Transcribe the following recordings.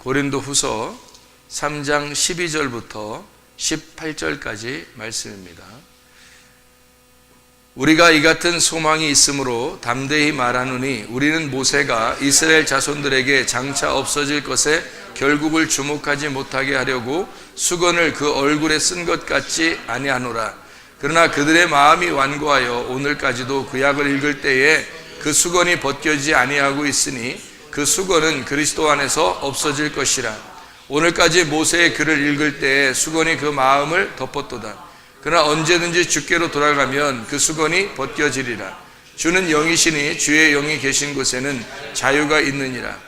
고린도후서 3장 12절부터 18절까지 말씀입니다. 우리가 이 같은 소망이 있으므로 담대히 말하노니 우리는 모세가 이스라엘 자손들에게 장차 없어질 것에 결국을 주목하지 못하게 하려고 수건을 그 얼굴에 쓴 것 같지 아니하노라. 그러나 그들의 마음이 완고하여 오늘까지도 구약을 읽을 때에 그 수건이 벗겨지지 아니하고 있으니 그 수건은 그리스도 안에서 없어질 것이라. 오늘까지 모세의 글을 읽을 때에 수건이 그 마음을 덮었도다. 그러나 언제든지 주께로 돌아가면 그 수건이 벗겨지리라. 주는 영이시니 주의 영이 계신 곳에는 자유가 있느니라.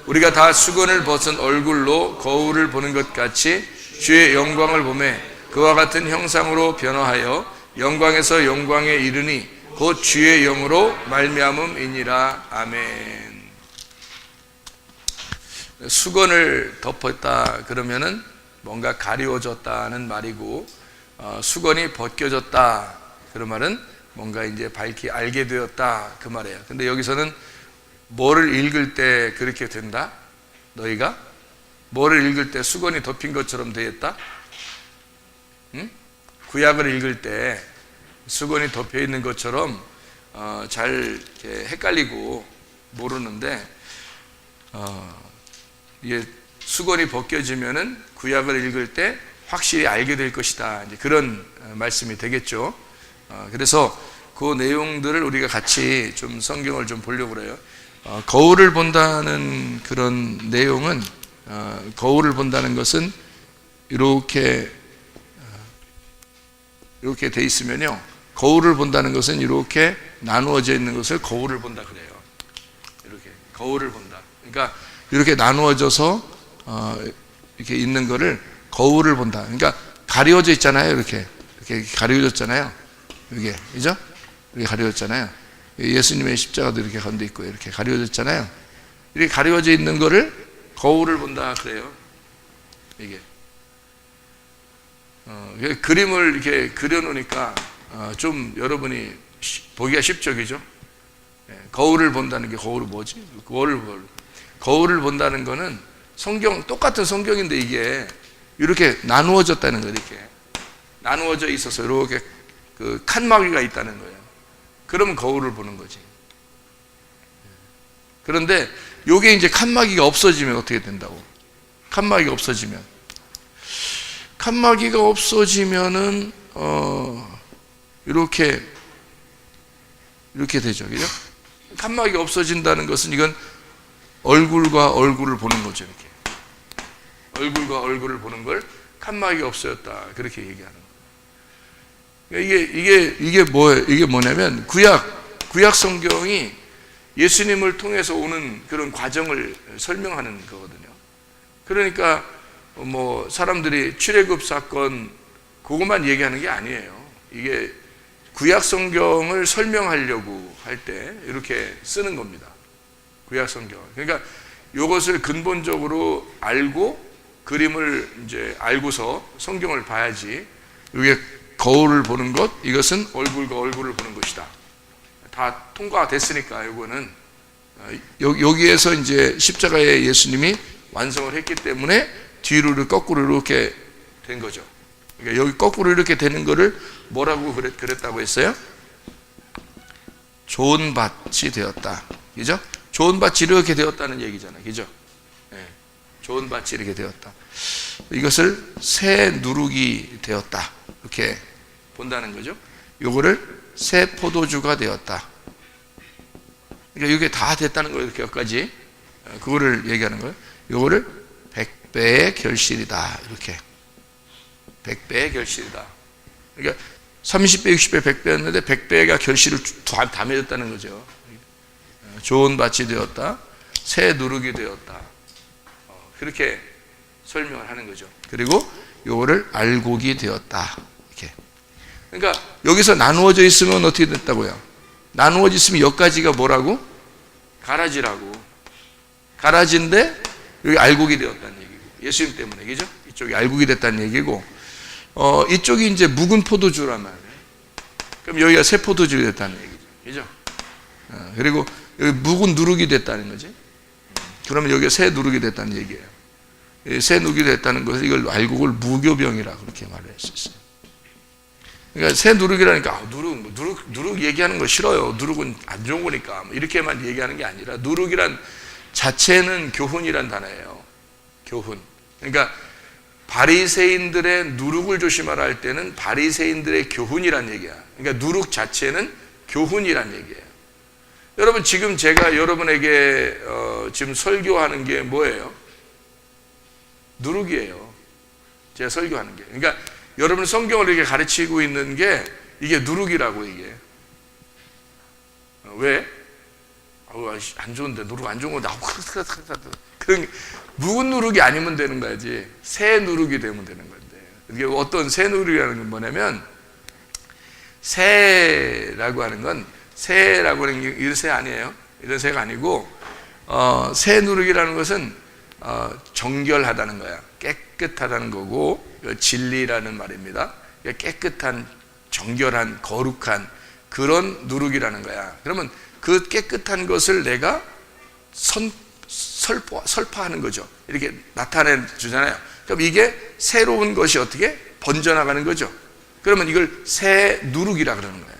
우리가 다 수건을 벗은 얼굴로 거울을 보는 것 같이 주의 영광을 보매 그와 같은 형상으로 변화하여 영광에서 영광에 이르니 곧 주의 영으로 말미암음이니라. 아멘. 수건을 덮었다 그러면은 뭔가 가리워졌다는 말이고, 수건이 벗겨졌다 그런 말은 뭔가 이제 밝히 알게 되었다 그 말이에요. 근데 여기서는 뭐를 읽을 때 그렇게 된다? 너희가 뭐를 읽을 때 수건이 덮인 것처럼 되었다? 응? 구약을 읽을 때 수건이 덮여 있는 것처럼 잘 이렇게 헷갈리고 모르는데, 이게 수건이 벗겨지면은 구약을 읽을 때 확실히 알게 될 것이다. 이제 그런 말씀이 되겠죠. 그래서 그 내용들을 우리가 같이 좀 성경을 좀 보려고 그래요. 거울을 본다는 그런 내용은, 거울을 본다는 것은 이렇게 돼 있으면요, 거울을 본다는 것은 이렇게 나누어져 있는 것을 거울을 본다 그래요. 이렇게 거울을 본다. 그러니까 이렇게 나누어져서 이렇게 있는 거를 거울을 본다. 그러니까 가려져 있잖아요. 이렇게 가려졌잖아요. 이게, 그죠? 이렇게 가려졌잖아요. 예수님의 십자가도 이렇게 건져 있고 이렇게 가려졌잖아요. 이렇게 가려져 있는 거를 거울을 본다 그래요. 이게 그림을 이렇게 그려놓으니까 좀 여러분이 보기가 쉽죠, 그죠? 거울을 본다는 게, 거울이 뭐지? 거울을 본다는 거는 똑같은 성경인데 이게 이렇게 나누어졌다는 거예요. 이렇게 나누어져 있어서 이렇게 그 칸막이가 있다는 거예요. 그러면 거울을 보는 거지. 그런데 요게 이제 칸막이가 없어지면 어떻게 된다고? 칸막이가 없어지면은 이렇게 되죠, 그죠? 칸막이가 없어진다는 것은 이건 얼굴과 얼굴을 보는 거죠. 이렇게 얼굴과 얼굴을 보는 걸 칸막이가 없어졌다 그렇게 얘기하는 거예요. 이게 뭐예요? 이게 뭐냐면 구약 성경이 예수님을 통해서 오는 그런 과정을 설명하는 거거든요. 그러니까 뭐 사람들이 출애굽 사건 그것만 얘기하는 게 아니에요. 이게 구약 성경을 설명하려고 할 때 이렇게 쓰는 겁니다. 구약 성경. 그러니까 이것을 근본적으로 알고 그림을 이제 알고서 성경을 봐야지. 이게 거울을 보는 것, 이것은 얼굴과 얼굴을 보는 것이다. 다 통과가 됐으니까 이거는 여기에서 이제 십자가에 예수님이 완성을 했기 때문에 뒤로 거꾸로 이렇게 된 거죠. 그러니까 여기 거꾸로 이렇게 되는 거를 뭐라고 그랬다고 했어요? 좋은 밭이 되었다. 그죠? 좋은 밭이 이렇게 되었다는 얘기잖아요. 그죠? 네. 좋은 밭이 이렇게 되었다. 이것을 새 누룩이 되었다. 이렇게 본다는 거죠. 요거를 새 포도주가 되었다. 그러니까 이게 다 됐다는 거예요. 여기까지. 그거를 얘기하는 거예요. 요거를 100배의 결실이다. 이렇게. 100배의 결실이다. 그러니까 30배, 60배, 100배였는데 100배가 결실을 다 맺었다는 거죠. 좋은 밭이 되었다. 새 누룩이 되었다. 그렇게 설명을 하는 거죠. 그리고 요거를 알곡이 되었다. 이렇게. 그러니까 여기서 나누어져 있으면 어떻게 됐다고요? 나누어져 있으면 여기까지가 뭐라고? 가라지라고. 가라지인데 여기 알곡이 되었다는 얘기고. 예수님 때문에, 그죠? 이쪽이 알곡이 됐다는 얘기고, 이쪽이 이제 묵은 포도주란 말이에요. 그럼 여기가 새 포도주가 됐다는 얘기죠. 그죠? 그리고 여기 묵은 누룩이 됐다는 거지. 그러면 여기가 새 누룩이 됐다는 얘기예요. 새 누룩이 됐다는 것을 이걸 알곡을 무교병이라 그렇게 말을 했었어요. 그러니까 새 누룩이라니까 누룩 얘기하는 거 싫어요. 누룩은 안 좋은 거니까 이렇게만 얘기하는 게 아니라 누룩이란 자체는 교훈이란 단어예요. 교훈. 그러니까 바리새인들의 누룩을 조심하라 할 때는 바리새인들의 교훈이란 얘기야. 그러니까 누룩 자체는 교훈이란 얘기예요. 여러분 지금 제가 여러분에게 지금 설교하는 게 뭐예요? 누룩이에요. 제가 설교하는 게. 그러니까 여러분 성경을 이렇게 가르치고 있는 게 이게 누룩이라고 이게. 왜? 안 좋은데 누룩 안 좋은 거 나오고 그런 묵은 누룩이 아니면 되는 거지. 새 누룩이 되면 되는 건데. 이게 어떤 새 누룩이라는 건 뭐냐면 새라고 하는 건 새라고 하는 게 이런 새 아니에요. 이런 새가 아니고 새 누룩이라는 것은 정결하다는 거야. 깨끗하다는 거고 진리라는 말입니다. 깨끗한 정결한 거룩한 그런 누룩이라는 거야. 그러면 그 깨끗한 것을 내가 설파하는 거죠. 이렇게 나타내 주잖아요. 그럼 이게 새로운 것이 어떻게 번져나가는 거죠. 그러면 이걸 새 누룩이라 그러는 거예요.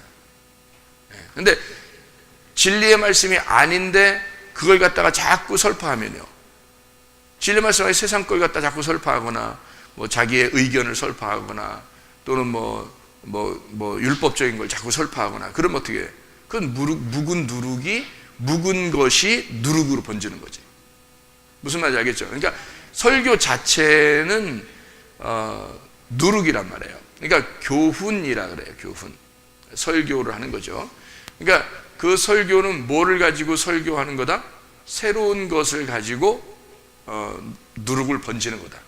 근데 진리의 말씀이 아닌데 그걸 갖다가 자꾸 설파하면요. 진리의 말씀이 세상 걸 갖다 자꾸 설파하거나 뭐 자기의 의견을 설파하거나 또는 뭐 율법적인 걸 자꾸 설파하거나 그러면 어떻게 해요? 그건 묵은 것이 누룩으로 번지는 거지. 무슨 말인지 알겠죠? 그러니까 설교 자체는 누룩이란 말이에요. 그러니까 교훈이라 그래요. 교훈. 설교를 하는 거죠. 그러니까 그 설교는 뭐를 가지고 설교하는 거다? 새로운 것을 가지고 누룩을 번지는 거다.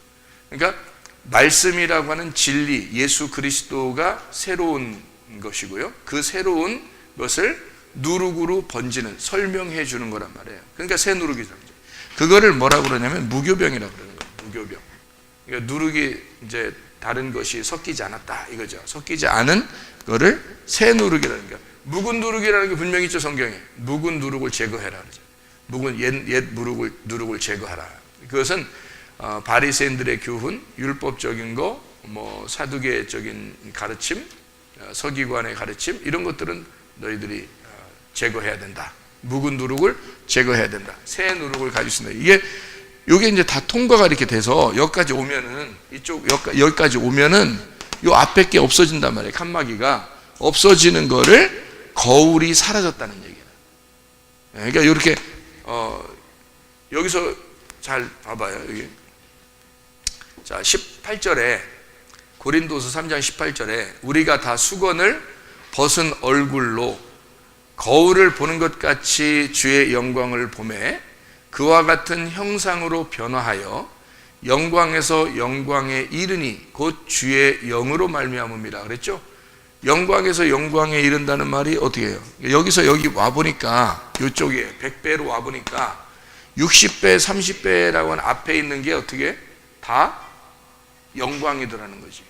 그러니까 말씀이라고 하는 진리, 예수 그리스도가 새로운 것이고요. 그 새로운 것을 누룩으로 번지는, 설명해 주는 거란 말이에요. 그러니까 새 누룩이죠. 그거를 뭐라고 그러냐면 무교병이라고 그러는 거예요. 무교병. 그러니까 누룩이 이제 다른 것이 섞이지 않았다 이거죠. 섞이지 않은 거를 새 누룩이라는 거예요. 묵은 누룩이라는 게 분명히 있죠. 성경에. 묵은 누룩을 제거해라 그러죠. 묵은 옛 누룩을 제거하라. 그것은 바리새인들의 교훈, 율법적인 거, 뭐 사두개적인 가르침, 서기관의 가르침 이런 것들은 너희들이 제거해야 된다. 묵은 누룩을 제거해야 된다. 새 누룩을 가지고 있습니다. 이게 이제 다 통과가 이렇게 돼서 여기까지 오면은 여기까지 오면은 요 앞에 게 없어진단 말이에요. 칸막이가 없어지는 거를 거울이 사라졌다는 얘기예요. 그러니까 이렇게 여기서 잘 봐봐요. 여기 자 18절에 고린도서 3장 18절에 우리가 다 수건을 벗은 얼굴로 거울을 보는 것 같이 주의 영광을 보매 그와 같은 형상으로 변화하여 영광에서 영광에 이르니 곧 주의 영으로 말미암음이라 그랬죠. 영광에서 영광에 이른다는 말이 어떻게 해요? 여기서 여기 와보니까 이쪽에 100배로 와보니까 60배 30배라고 하는 앞에 있는 게 어떻게 다 영광이더라는 거지.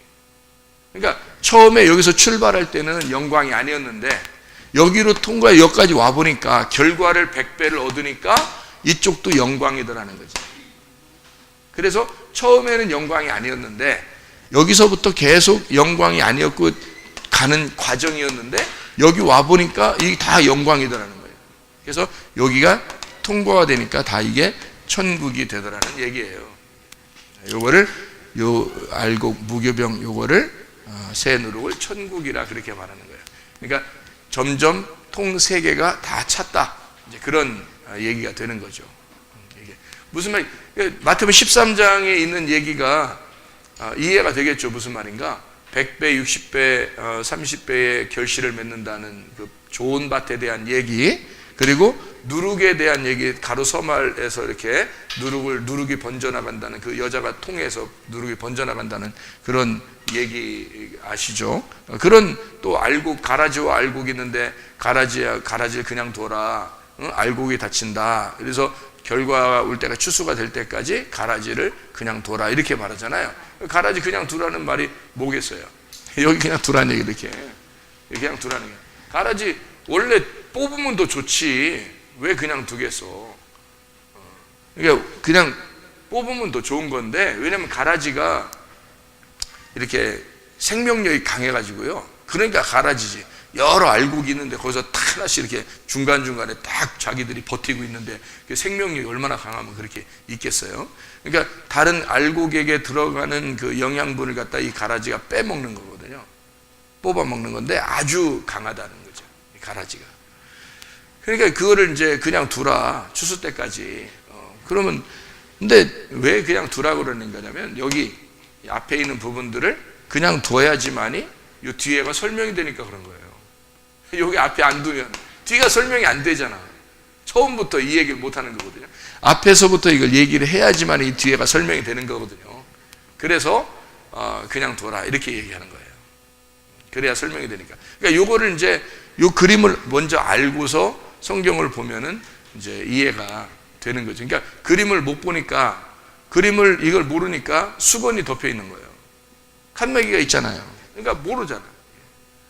그러니까 처음에 여기서 출발할 때는 영광이 아니었는데 여기로 통과해 여기까지 와보니까 결과를 100배를 얻으니까 이쪽도 영광이더라는 거지. 그래서 처음에는 영광이 아니었는데 여기서부터 계속 영광이 아니었고 가는 과정이었는데 여기 와보니까 이게 다 영광이더라는 거예요. 그래서 여기가 통과가 되니까 다 이게 천국이 되더라는 얘기예요. 요거를 알곡 무교병 요거를 새 누룩을 천국이라 그렇게 말하는 거예요. 그러니까 점점 통 세 개가 다 찼다. 이제 그런 얘기가 되는 거죠. 이게 무슨 말? 마태복음 13장에 있는 얘기가 이해가 되겠죠. 무슨 말인가? 100배, 60배, 30배의 결실을 맺는다는 그 좋은 밭에 대한 얘기, 그리고 누룩에 대한 얘기, 가로 서말에서 이렇게 누룩이 번져나간다는 그 여자가 통해서 누룩이 번져나간다는 그런 얘기 아시죠? 그런 또 알곡, 가라지와 알곡이 있는데 가라지를 그냥 둬라. 알곡이 다친다. 그래서 결과가 올 때가 추수가 될 때까지 가라지를 그냥 둬라. 이렇게 말하잖아요. 가라지 그냥 두라는 말이 뭐겠어요? 여기 그냥 두라는 얘기 이렇게 그냥 두라는 게. 가라지 원래 뽑으면 더 좋지. 왜 그냥 두겠어? 그러니까 그냥 뽑으면 더 좋은 건데, 왜냐면 가라지가 이렇게 생명력이 강해가지고요. 그러니까 가라지지. 여러 알곡이 있는데 거기서 딱 하나씩 이렇게 중간중간에 딱 자기들이 버티고 있는데 그 생명력이 얼마나 강하면 그렇게 있겠어요. 그러니까 다른 알곡에게 들어가는 그 영양분을 갖다 이 가라지가 빼먹는 거거든요. 뽑아 먹는 건데 아주 강하다는 거죠, 이 가라지가. 그러니까 그거를 이제 그냥 두라, 추수 때까지. 그러면 근데 왜 그냥 두라 그러는 거냐면, 여기 앞에 있는 부분들을 그냥 둬야지만이 이 뒤에가 설명이 되니까 그런 거예요. 여기 앞에 안 두면 뒤가 설명이 안 되잖아. 처음부터 이 얘기를 못 하는 거거든요. 앞에서부터 이걸 얘기를 해야지만 이 뒤에가 설명이 되는 거거든요. 그래서 그냥 둬라 이렇게 얘기하는 거예요. 그래야 설명이 되니까. 그러니까 요거를 이제 요 그림을 먼저 알고서 성경을 보면은 이제 이해가 되는 거죠. 그러니까 그림을 못 보니까, 그림을 이걸 모르니까 수건이 덮여 있는 거예요. 칸막이가 있잖아요. 그러니까 모르잖아.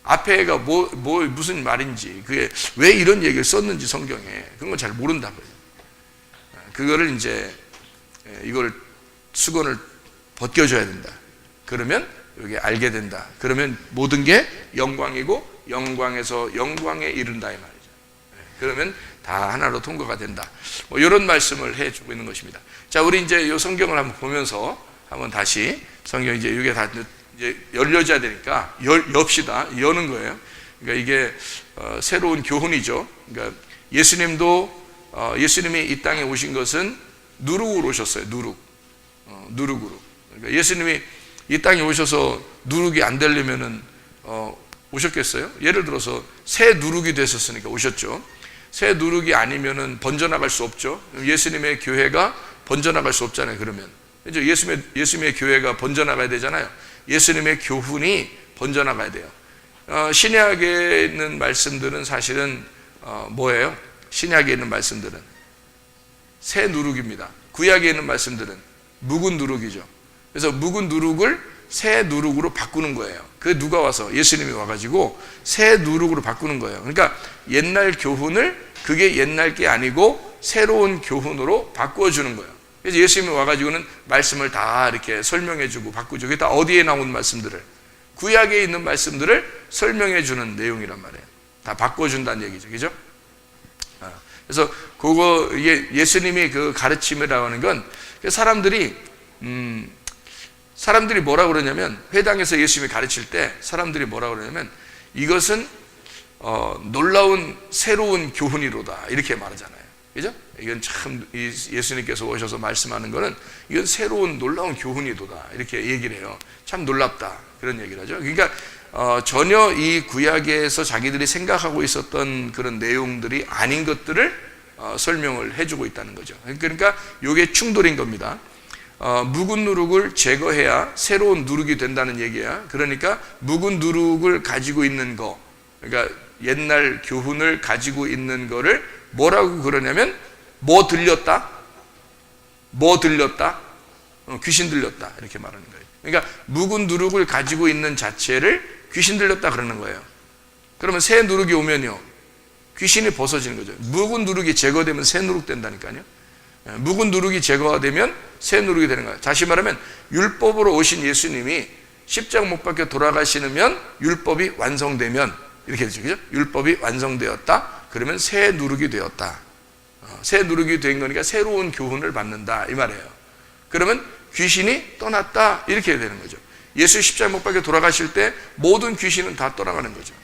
앞에가 무슨 말인지, 그게 왜 이런 얘기를 썼는지 성경에 그런 걸 잘 모른다고요. 그거를 이제 이걸 수건을 벗겨줘야 된다. 그러면 여기 알게 된다. 그러면 모든 게 영광이고 영광에서 영광에 이른다 이 말이죠. 그러면 다 하나로 통과가 된다. 뭐 이런 말씀을 해주고 있는 것입니다. 자, 우리 이제 이 성경을 한번 보면서 한번 다시 성경 이제 이게 다 이제 열려져야 되니까 엽시다. 여는 거예요. 그러니까 이게 새로운 교훈이죠. 그러니까 예수님이 이 땅에 오신 것은 누룩으로 오셨어요. 누룩으로. 그러니까 예수님이 이 땅에 오셔서 누룩이 안 되려면은 오셨겠어요? 예를 들어서 새 누룩이 되셨으니까 오셨죠. 새 누룩이 아니면은 번져나갈 수 없죠. 예수님의 교회가 번져나갈 수 없잖아요. 그러면 이제 예수님의 교회가 번져나가야 되잖아요. 예수님의 교훈이 번져나가야 돼요. 신약에 있는 말씀들은 사실은 뭐예요? 신약에 있는 말씀들은 새 누룩입니다. 구약에 있는 말씀들은 묵은 누룩이죠. 그래서 묵은 누룩을 새 누룩으로 바꾸는 거예요. 그 누가 와서 예수님이 와가지고 새 누룩으로 바꾸는 거예요. 그러니까 옛날 교훈을 그게 옛날 게 아니고 새로운 교훈으로 바꾸어주는 거예요. 그래서 예수님이 와가지고는 말씀을 다 이렇게 설명해주고 바꾸죠. 그게 다 어디에 나온 말씀들을, 구약에 있는 말씀들을 설명해주는 내용이란 말이에요. 다 바꿔준다는 얘기죠. 그죠? 그래서 그거 예수님이 그 가르침이라고 하는 건 사람들이 뭐라 그러냐면, 회당에서 예수님이 가르칠 때 사람들이 뭐라 그러냐면 이것은 놀라운 새로운 교훈이로다 이렇게 말하잖아요. 그죠? 이건 참 예수님께서 오셔서 말씀하는 거는 이건 새로운 놀라운 교훈이도다 이렇게 얘기를 해요. 참 놀랍다 그런 얘기를 하죠. 그러니까 전혀 이 구약에서 자기들이 생각하고 있었던 그런 내용들이 아닌 것들을 설명을 해주고 있다는 거죠. 그러니까 이게 충돌인 겁니다. 묵은 누룩을 제거해야 새로운 누룩이 된다는 얘기야. 그러니까 묵은 누룩을 가지고 있는 거, 그러니까 옛날 교훈을 가지고 있는 거를 뭐라고 그러냐면 뭐 들렸다? 귀신 들렸다 이렇게 말하는 거예요. 그러니까 묵은 누룩을 가지고 있는 자체를 귀신 들렸다 그러는 거예요. 그러면 새 누룩이 오면요, 귀신이 벗어지는 거죠. 묵은 누룩이 제거되면 새 누룩 된다니까요. 묵은 누룩이 제거가 되면 새 누룩이 되는 거예요. 다시 말하면 율법으로 오신 예수님이 십자가 못 박혀 돌아가시면 율법이 완성되면 이렇게 되죠. 그죠? 율법이 완성되었다. 그러면 새 누룩이 되었다. 새 누룩이 된 거니까 새로운 교훈을 받는다 이 말이에요. 그러면 귀신이 떠났다 이렇게 되는 거죠. 예수 십자가 못 박혀 돌아가실 때 모든 귀신은 다 떠나가는 거죠.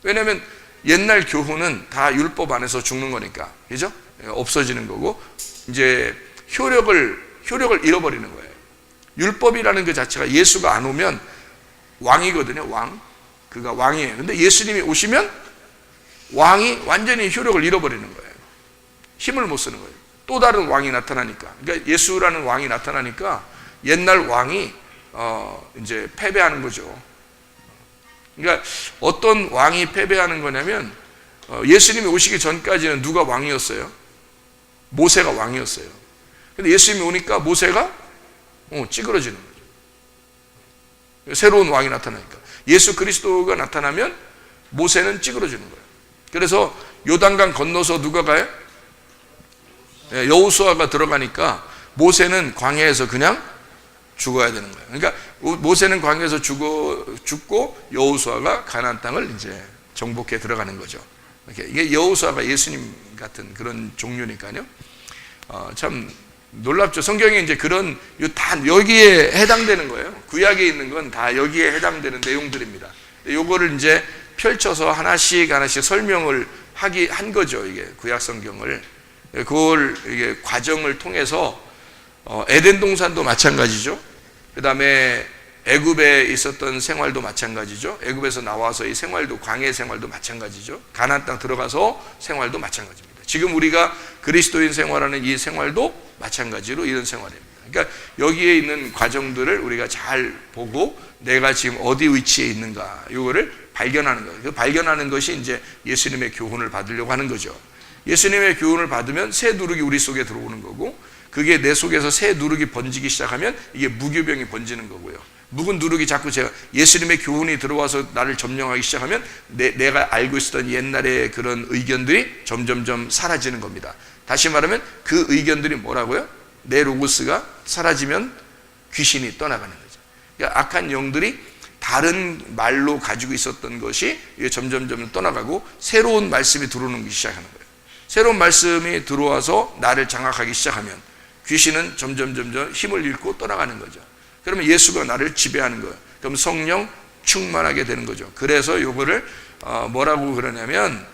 왜냐하면 옛날 교훈은 다 율법 안에서 죽는 거니까, 그죠? 없어지는 거고 이제 효력을 잃어버리는 거예요. 율법이라는 그 자체가 예수가 안 오면 왕이거든요. 그가 왕이에요. 근데 예수님이 오시면 왕이 완전히 효력을 잃어버리는 거예요. 힘을 못 쓰는 거예요. 또 다른 왕이 나타나니까. 그러니까 예수라는 왕이 나타나니까 옛날 왕이 이제 패배하는 거죠. 그러니까 어떤 왕이 패배하는 거냐면 예수님이 오시기 전까지는 누가 왕이었어요? 모세가 왕이었어요. 근데 예수님이 오니까 모세가 찌그러지는 거죠. 새로운 왕이 나타나니까. 예수 그리스도가 나타나면 모세는 찌그러지는 거예요. 그래서 요단강 건너서 누가 가요? 여호수아가 들어가니까 모세는 광야에서 그냥 죽어야 되는 거예요. 그러니까 모세는 광야에서 죽고 여호수아가 가나안 땅을 이제 정복해 들어가는 거죠. 이게 여호수아가 예수님 같은 그런 종류니까요. 참 놀랍죠. 성경에 이제 그런 다 여기에 해당되는 거예요. 구약에 있는 건 다 여기에 해당되는 내용들입니다. 요거를 이제 펼쳐서 하나씩 설명을 한 거죠. 이게 구약 성경을. 그걸 이게 과정을 통해서 에덴 동산도 마찬가지죠. 그다음에 애굽에 있었던 생활도 마찬가지죠. 애굽에서 나와서 이 생활도 광야의 생활도 마찬가지죠. 가나안 땅 들어가서 생활도 마찬가지입니다. 지금 우리가 그리스도인 생활하는 이 생활도 마찬가지로 이런 생활입니다. 그러니까 여기에 있는 과정들을 우리가 잘 보고 내가 지금 어디 위치에 있는가 이거를 발견하는 거예요. 그 발견하는 것이 이제 예수님의 교훈을 받으려고 하는 거죠. 예수님의 교훈을 받으면 새 누룩이 우리 속에 들어오는 거고, 그게 내 속에서 새 누룩이 번지기 시작하면 이게 무교병이 번지는 거고요. 묵은 누룩이 자꾸 예수님의 교훈이 들어와서 나를 점령하기 시작하면 내가 알고 있었던 옛날의 그런 의견들이 점점점 사라지는 겁니다. 다시 말하면 그 의견들이 뭐라고요? 내 로고스가 사라지면 귀신이 떠나가는 거죠. 그러니까 악한 영들이 다른 말로 가지고 있었던 것이 점점점 떠나가고 새로운 말씀이 들어오는 것이 시작하는 거예요. 새로운 말씀이 들어와서 나를 장악하기 시작하면 귀신은 점점 힘을 잃고 떠나가는 거죠. 그러면 예수가 나를 지배하는 거예요. 그럼 성령 충만하게 되는 거죠. 그래서 요거를 뭐라고 그러냐면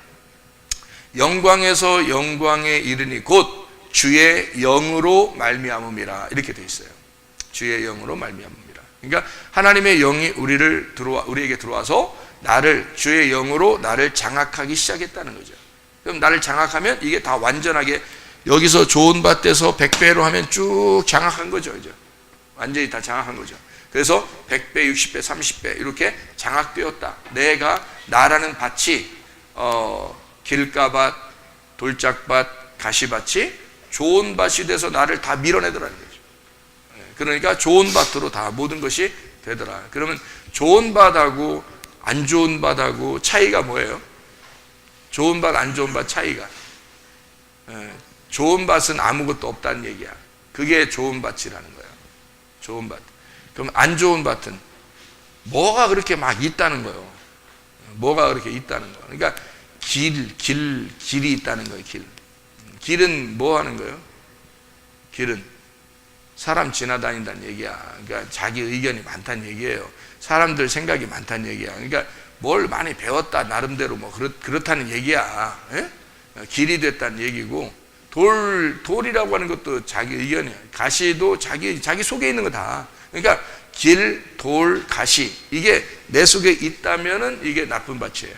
영광에서 영광에 이르니 곧 주의 영으로 말미암음이라 이렇게 돼 있어요. 주의 영으로 말미암음이라. 그러니까 하나님의 영이 우리에게 들어와서 주의 영으로 나를 장악하기 시작했다는 거죠. 그럼 나를 장악하면 이게 다 완전하게 여기서 좋은 밭 돼서 100배로 하면 쭉 장악한 거죠. 이제 완전히 다 장악한 거죠. 그래서 100배, 60배, 30배 이렇게 장악되었다. 나라는 밭이 길가밭, 돌짝밭, 가시밭이 좋은 밭이 돼서 나를 다 밀어내더라는 거죠. 그러니까 좋은 밭으로 다 모든 것이 되더라. 그러면 좋은 밭하고 안 좋은 밭하고 차이가 뭐예요? 좋은 밭, 안 좋은 밭 차이가. 좋은 밭은 아무것도 없다는 얘기야. 그게 좋은 밭이라는 거예요. 좋은 밭. 그럼 안 좋은 밭은 뭐가 그렇게 막 있다는 거예요. 뭐가 그렇게 있다는 거예요. 그러니까 길이 있다는 거예요. 길은 뭐 하는 거예요? 길은 사람 지나다닌다는 얘기야. 그러니까 자기 의견이 많다는 얘기예요. 사람들 생각이 많다는 얘기야. 그러니까 뭘 많이 배웠다 나름대로 뭐 그렇다는 얘기야. 예? 길이 됐다는 얘기고, 돌이라고 하는 것도 자기 의견이야. 가시도 자기 속에 있는 거 다. 그러니까 길, 돌, 가시 이게 내 속에 있다면은 이게 나쁜 밭이에요.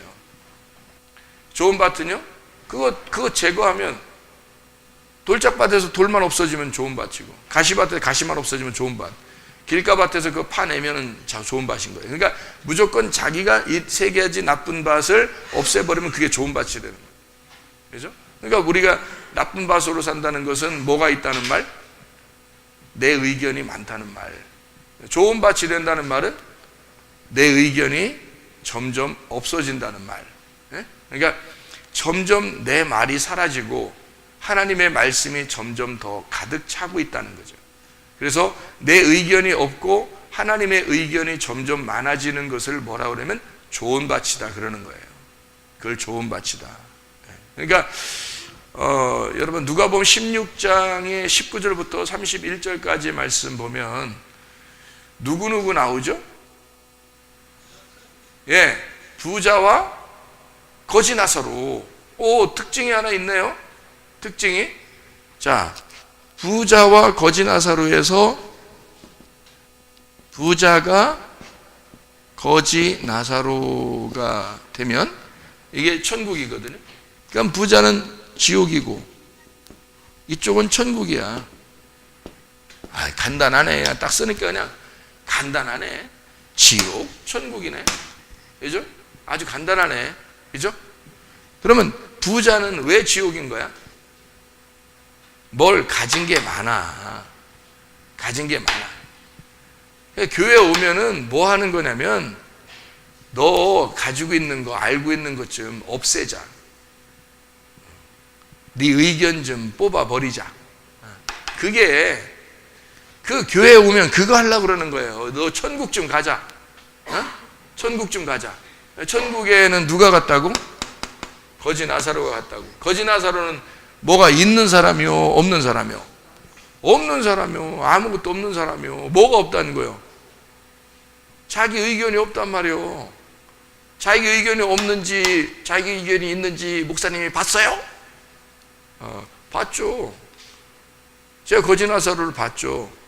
좋은 밭은요? 그거 제거하면 돌짝밭에서 돌만 없어지면 좋은 밭이고, 가시밭에서 가시만 없어지면 좋은 밭, 길가밭에서 그거 파내면은 좋은 밭인 거예요. 그러니까 무조건 자기가 이 세 가지 나쁜 밭을 없애버리면 그게 좋은 밭이 되는 거예요. 그죠? 그러니까 우리가 나쁜 밭으로 산다는 것은 뭐가 있다는 말? 내 의견이 많다는 말. 좋은 밭이 된다는 말은 내 의견이 점점 없어진다는 말. 그러니까 점점 내 말이 사라지고 하나님의 말씀이 점점 더 가득 차고 있다는 거죠. 그래서 내 의견이 없고 하나님의 의견이 점점 많아지는 것을 뭐라고 그러면 좋은 밭이다 그러는 거예요. 그걸 좋은 밭이다. 그러니까 여러분 누가복음 16장의 19절부터 31절까지 말씀 보면 누구 나오죠? 예, 부자와 거지 나사로. 특징이 하나 있네요. 특징이, 자, 부자와 거지 나사로에서 부자가 거지 나사로가 되면 이게 천국이거든요. 그러니까 부자는 지옥이고 이쪽은 천국이야. 간단하네. 딱 쓰니까 그냥 간단하네. 지옥, 천국이네. 그죠? 아주 간단하네. 그죠? 그러면 부자는 왜 지옥인 거야? 뭘 가진 게 많아. 가진 게 많아. 교회 오면은 뭐 하는 거냐면 너 가지고 있는 거, 알고 있는 것 좀 없애자. 네 의견 좀 뽑아버리자. 그게 그 교회에 오면 그거 하려고 그러는 거예요. 너 천국 좀 가자. 어? 천국 좀 가자. 천국에는 누가 갔다고? 거지 나사로가 갔다고. 거지 나사로는 뭐가 있는 사람이요? 없는 사람이요? 없는 사람이요. 아무것도 없는 사람이요. 뭐가 없다는 거예요? 자기 의견이 없단 말이요. 자기 의견이 없는지 자기 의견이 있는지 목사님이 봤어요? 봤죠. 제가 거지 나사로를 봤죠.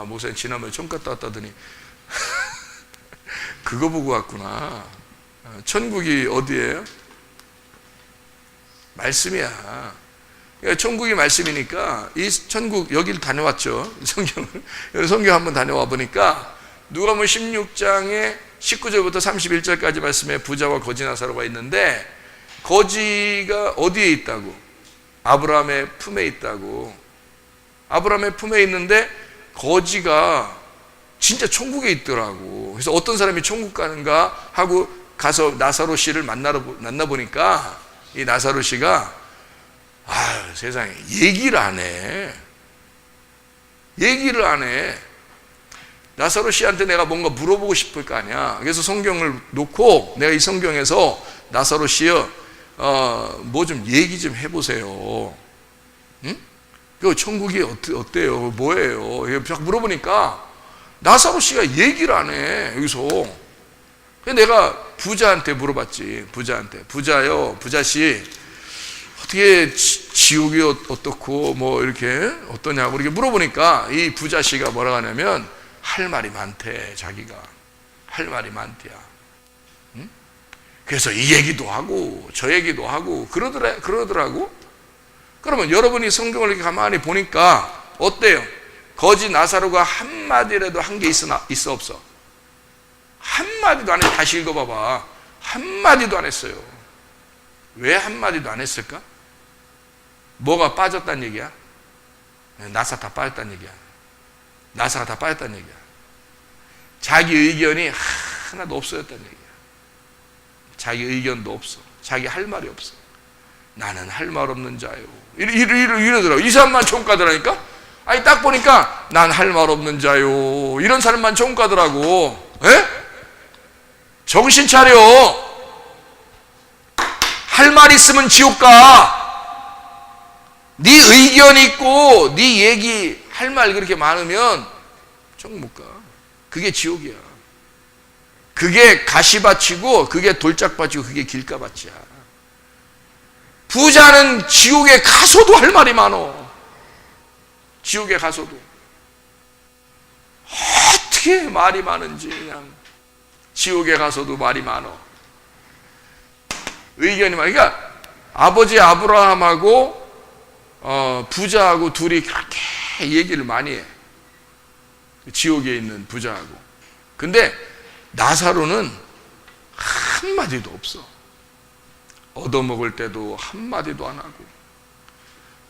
목사님 지난번에 천 갔다 왔다더니 그거 보고 왔구나. 천국이 어디예요? 말씀이야. 그러니까 천국이 말씀이니까 이 천국 여기를 다녀왔죠. 성경 한번 다녀와 보니까 누가복음 16장에 19절부터 31절까지 말씀에 부자와 거지 나사로가 있는데, 거지가 어디에 있다고? 아브라함의 품에 있다고. 아브라함의 품에 있는데 거지가 진짜 천국에 있더라고. 그래서 어떤 사람이 천국 가는가 하고 가서 나사로 씨를 만나 보니까 이 나사로 씨가 세상에 얘기를 안 해. 얘기를 안 해. 나사로 씨한테 내가 뭔가 물어보고 싶을 거 아니야. 그래서 성경을 놓고 내가 이 성경에서 나사로 씨요, 뭐 좀 얘기 좀 해보세요. 응? 그 천국이 어때요? 뭐예요? 자꾸 물어보니까 나사로 씨가 얘기를 안 해. 여기서. 그래서 내가 부자한테 물어봤지. 부자요, 부자씨 어떻게 지옥이 어떻고 뭐 이렇게 어떠냐고 이렇게 물어보니까 이 부자씨가 뭐라고 하냐면 할 말이 많대. 자기가 할 말이 많대야. 응? 그래서 이 얘기도 하고 저 얘기도 하고 그러더라고. 그러면 여러분이 성경을 이렇게 가만히 보니까 어때요? 거지 나사로가 한마디라도 한 게 있어 없어? 한마디도 안 했어. 다시 읽어봐봐. 한마디도 안 했어요. 왜 한마디도 안 했을까? 뭐가 빠졌단 얘기야? 나사 다 빠졌단 얘기야. 나사가 다 빠졌단 얘기야. 자기 의견이 하나도 없어졌단 얘기야. 자기 의견도 없어. 자기 할 말이 없어. 나는 할 말 없는 자요. 이러더라고. 이 사람만 천국 가더라니까? 아니, 딱 보니까 난 할 말 없는 자요. 이런 사람만 천국 가더라고. 에? 정신 차려. 할 말 있으면 지옥 가. 네 의견 있고 네 얘기 할 말 그렇게 많으면 천국 못 가. 그게 지옥이야. 그게 가시밭이고 그게 돌짝밭이고 그게 길가밭이야. 부자는 지옥에 가서도 할 말이 많어. 지옥에 가서도 어떻게 말이 많은지 그냥 지옥에 가서도 말이 많어. 의견이 많아. 그러니까 아버지 아브라함하고 부자하고 둘이 그렇게 얘기를 많이 해. 지옥에 있는 부자하고. 근데 나사로는 한마디도 없어. 얻어먹을 때도 한마디도 안 하고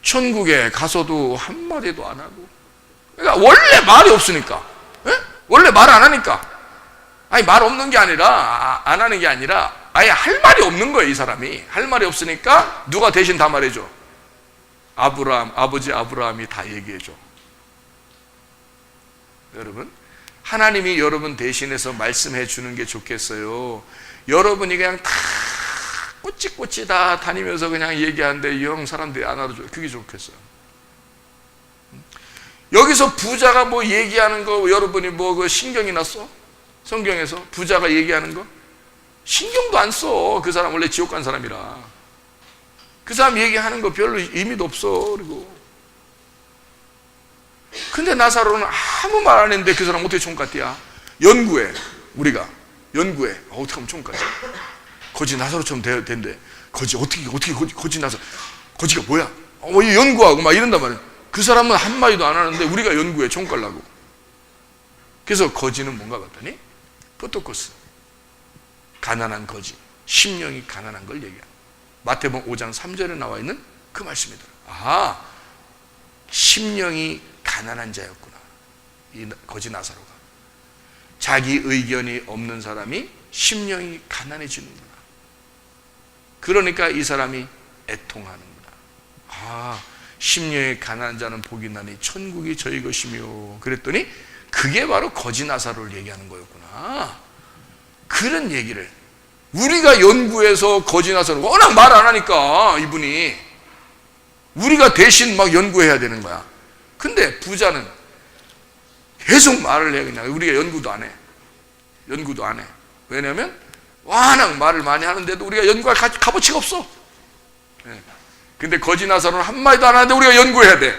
천국에 가서도 한마디도 안 하고. 그러니까 원래 말이 없으니까. 에? 원래 말 안 하니까. 아니, 말 없는 게 아니라 안 하는 게 아니라 아예 할 말이 없는 거예요. 이 사람이 할 말이 없으니까 누가 대신 다 말해줘? 아버지 아브라함이 다 얘기해줘. 여러분, 하나님이 여러분 대신해서 말씀해 주는 게 좋겠어요? 여러분이 그냥 다 꼬치꼬치 다 다니면서 그냥 얘기하는데 영 사람들이 안 알아줘요. 그게 좋겠어요? 여기서 부자가 뭐 얘기하는 거 여러분이 뭐 그 신경이 났어? 성경에서 부자가 얘기하는 거? 신경도 안 써. 그 사람 원래 지옥 간 사람이라. 그 사람 얘기하는 거 별로 의미도 없어. 그리고 근데 나사로는 아무 말 안 했는데 그 사람 어떻게 천국 갔대야? 연구해. 우리가 연구해. 어떻게 하면 천국 가지? 거지 나사로처럼 된대. 어떻게 거지 나사로? 거지가 뭐야? 연구하고 막 이런단 말이야. 그 사람은 한마디도 안 하는데 우리가 연구해. 천국 가려고. 그래서 거지는 뭔가 봤더니 포토코스, 가난한 거지, 심령이 가난한 걸 얘기해. 마태복음 5장 3절에 나와 있는 그 말씀이더라. 심령이 가난한 자였구나. 이 거지 나사로가. 자기 의견이 없는 사람이 심령이 가난해지는구나. 그러니까 이 사람이 애통하는구나. 심령이 가난한 자는 복이 나니 천국이 저희 것이며, 그랬더니 그게 바로 거지 나사로를 얘기하는 거였구나. 그런 얘기를 우리가 연구해서 거지 나사로, 워낙 말 안 하니까 이분이 우리가 대신 막 연구해야 되는 거야. 근데 부자는 계속 말을 해. 그냥 우리가 연구도 안 해. 연구도 안 해. 왜냐하면 워낙 말을 많이 하는데도 우리가 연구할 값어치가 없어. 근데 거지 나사로는 한마디도 안 하는데 우리가 연구해야 돼.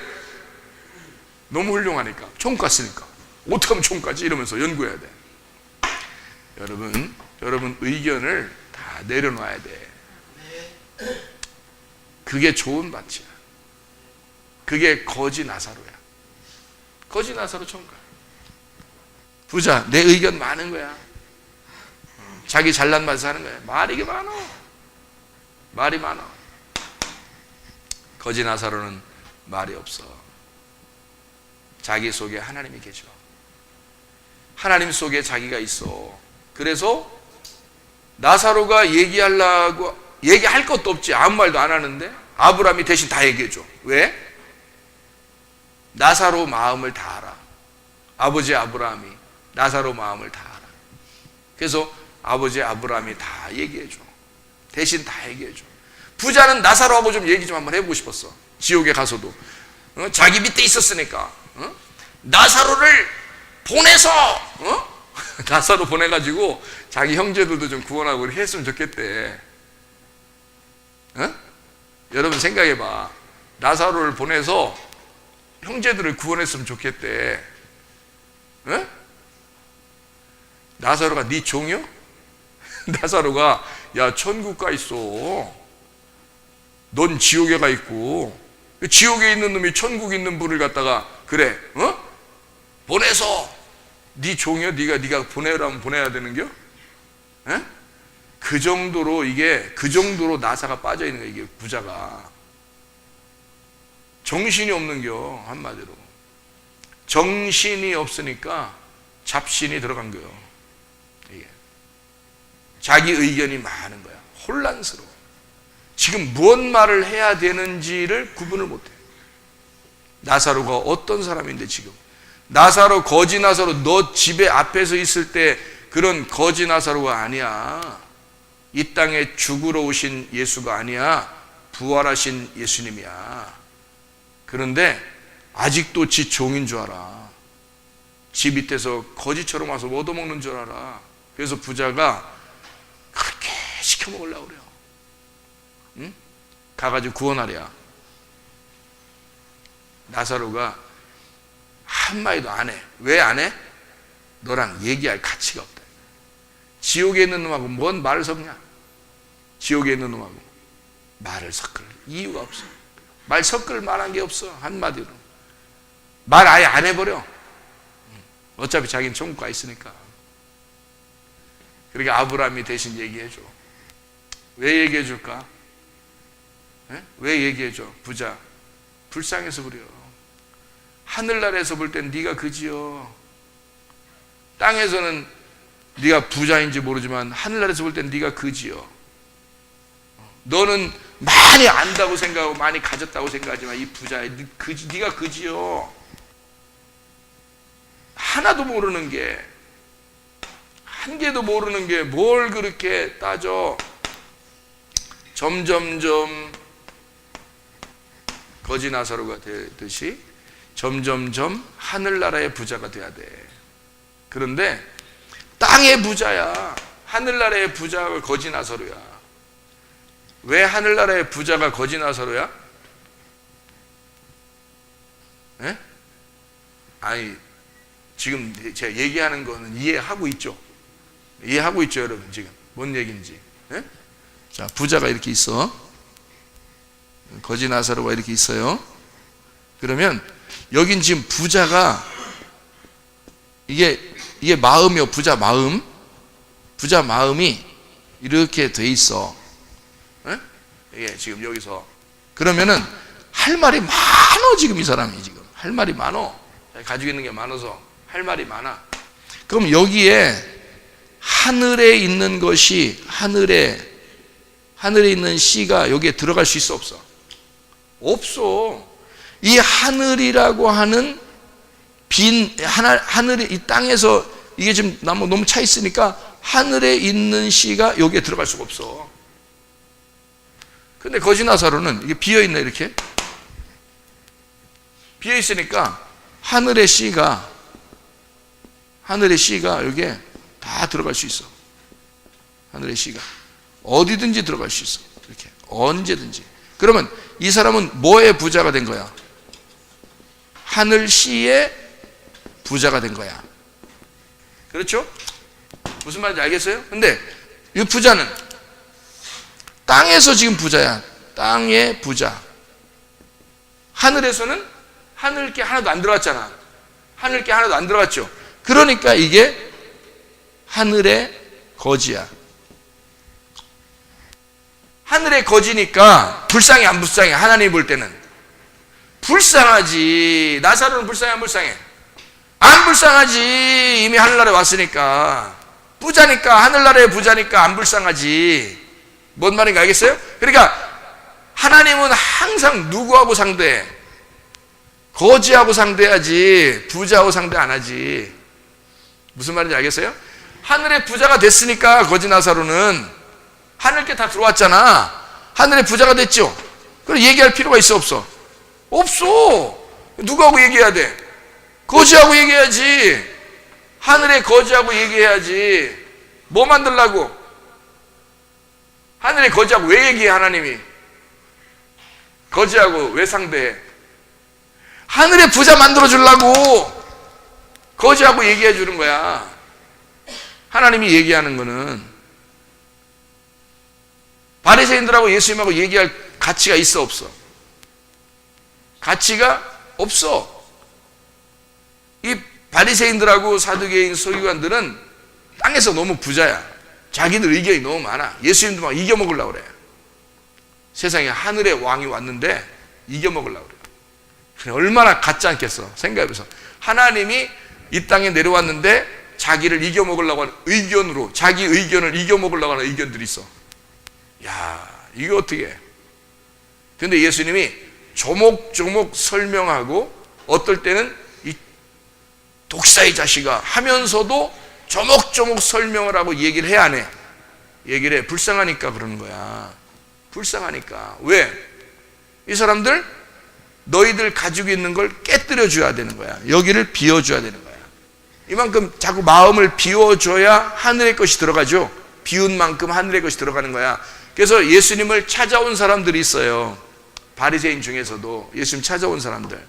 너무 훌륭하니까. 천국 갔으니까 어떻게 하면 천국 가지? 이러면서 연구해야 돼. 여러분 의견을 다 내려놔야 돼. 그게 좋은 밭이야. 그게 거지 나사로야. 거지 나사로 천국 가. 부자, 내 의견 많은 거야. 자기 잘난 맛에 사는 거야. 말이 많어. 말이 많아. 거지 나사로는 말이 없어. 자기 속에 하나님이 계셔. 하나님 속에 자기가 있어. 그래서 나사로가 얘기할 것도 없지. 아무 말도 안 하는데 아브라함이 대신 다 얘기해줘. 왜? 나사로 마음을 다 알아. 아버지 아브라함이 나사로 마음을 다 알아. 그래서 아버지 아브라함이 다 얘기해줘. 대신 다 얘기해줘. 부자는 나사로하고 좀 얘기 좀 한번 해보고 싶었어. 지옥에 가서도 자기 밑에 있었으니까 나사로를 보내서 나사로 보내가지고 자기 형제들도 좀 구원하고 했으면 좋겠대. 여러분 생각해봐. 나사로를 보내서 형제들을 구원했으면 좋겠대. 나사로가 네 종이요? 나사로가 야 천국 가 있어. 넌 지옥에 가 있고 지옥에 있는 놈이 천국에 있는 분을 갖다가 그래 보내서 네 종이요? 네가 보내라면 보내야 되는겨? 그 정도로 나사가 빠져 있는 거야. 이게 부자가 정신이 없는겨. 한마디로 정신이 없으니까 잡신이 들어간 거요. 이게 자기 의견이 많은 거야. 혼란스러워. 지금 무슨 말을 해야 되는지를 구분을 못해. 나사로가 어떤 사람인데 지금 나사로 거지 나사로 너 집에 앞에서 있을 때 그런 거지 나사로가 아니야. 이 땅에 죽으러 오신 예수가 아니야. 부활하신 예수님이야. 그런데 아직도 지 종인 줄 알아. 지 밑에서 거지처럼 와서 얻어먹는 줄 알아. 그래서 부자가 그렇게 시켜먹으려고 그래요. 가가지고 구원하랴. 나사로가 한마디도 안 해. 왜 안 해? 너랑 얘기할 가치가 없다. 지옥에 있는 놈하고 뭔 말을 섞냐? 지옥에 있는 놈하고 말을 섞을 이유가 없어. 말 섞을 만한 게 없어. 한마디로 말 아예 안 해버려. 어차피 자기는 천국 가 있으니까. 그러니까 아브라함이 대신 얘기해줘. 왜 얘기해줄까? 왜 얘기해줘? 부자 불쌍해서 그래요. 하늘나라에서 볼 땐 네가 그지요. 땅에서는 네가 부자인지 모르지만 하늘나라에서 볼 땐 네가 그지요. 너는 많이 안다고 생각하고 많이 가졌다고 생각하지만 이 부자야. 네가 그지요. 하나도 모르는 게, 한 개도 모르는 게 뭘 그렇게 따져. 점점점 거지 나사로가 되듯이 점점점 하늘나라의 부자가 돼야 돼. 그런데 땅의 부자야. 하늘나라의 부자가 거지 나사로야. 왜 하늘나라의 부자가 거지 나사로야? 아니 지금 제가 얘기하는 거는 이해하고 있죠? 이해하고 있죠 여러분? 지금 뭔 얘기인지. 자, 부자가 이렇게 있어. 거지 나사로가 이렇게 있어요. 그러면 여긴 지금 부자가 이게 마음이요. 부자 마음이 이렇게 돼 있어. 이게 지금 여기서 그러면은 할 말이 많어. 지금 이 사람이 지금 할 말이 많어. 가지고 있는 게 많아서 할 말이 많아. 그럼 여기에 하늘에 있는 것이 하늘에 있는 씨가 여기에 들어갈 수 있어 없어? 없어. 이 하늘이라고 하는 하늘이 이 땅에서 이게 지금 너무 차 있으니까 하늘에 있는 씨가 여기에 들어갈 수가 없어. 근데 거지 나사로는 이게 비어있네, 이렇게. 비어있으니까 하늘의 씨가 여기에 다 들어갈 수 있어. 하늘의 씨가. 어디든지 들어갈 수 있어. 이렇게. 언제든지. 그러면 이 사람은 뭐의 부자가 된 거야? 하늘 씨의 부자가 된 거야. 그렇죠? 무슨 말인지 알겠어요? 근데 이 부자는 땅에서 지금 부자야. 땅의 부자. 하늘에서는 하늘께 하나도 안 들어갔잖아. 하늘께 하나도 안 들어갔죠. 그러니까 이게 하늘의 거지야. 하늘의 거지니까 불쌍해 안 불쌍해? 하나님 볼 때는 불쌍하지. 나사로는 불쌍해 안 불쌍해? 안 불쌍하지. 이미 하늘나라에 왔으니까. 부자니까, 하늘나라의 부자니까 안 불쌍하지. 뭔 말인가 알겠어요? 그러니까 하나님은 항상 누구하고 상대해? 거지하고 상대하지 부자하고 상대 안 하지. 무슨 말인지 알겠어요? 하늘의 부자가 됐으니까 거지 나사로는 하늘께 다 들어왔잖아. 하늘의 부자가 됐죠. 그럼 얘기할 필요가 있어 없어? 없어. 누구하고 얘기해야 돼? 거지하고 얘기해야지. 하늘의 거지하고 얘기해야지. 뭐 만들라고? 하늘의 거지하고 왜 얘기해? 하나님이 거지하고 왜 상대해? 하늘의 부자 만들어 주려고 거지하고 얘기해 주는 거야. 하나님이 얘기하는 거는 바리새인들하고 예수님하고 얘기할 가치가 있어 없어? 가치가 없어. 이 바리새인들하고 사두개인 서기관들은 땅에서 너무 부자야. 자기들 의견이 너무 많아. 예수님도 막 이겨먹으려고 그래. 세상에 하늘의 왕이 왔는데 이겨먹으려고 그래. 얼마나 같지 않겠어. 생각해보세요. 하나님이 이 땅에 내려왔는데 자기를 이겨먹으려고 하는 의견으로, 자기 의견을 이겨먹으려고 하는 의견들이 있어. 야, 이거 어떻게 해? 근데 예수님이 조목조목 설명하고, 어떨 때는 이 독사의 자식아 하면서도 조목조목 설명을 하고 얘기를 해, 안 해? 얘기를 해. 불쌍하니까 그러는 거야. 불쌍하니까. 왜? 이 사람들 너희들 가지고 있는 걸 깨뜨려 줘야 되는 거야. 여기를 비워줘야 되는 거야. 이만큼 자꾸 마음을 비워줘야 하늘의 것이 들어가죠. 비운 만큼 하늘의 것이 들어가는 거야. 그래서 예수님을 찾아온 사람들이 있어요. 바리새인 중에서도 예수님 찾아온 사람들,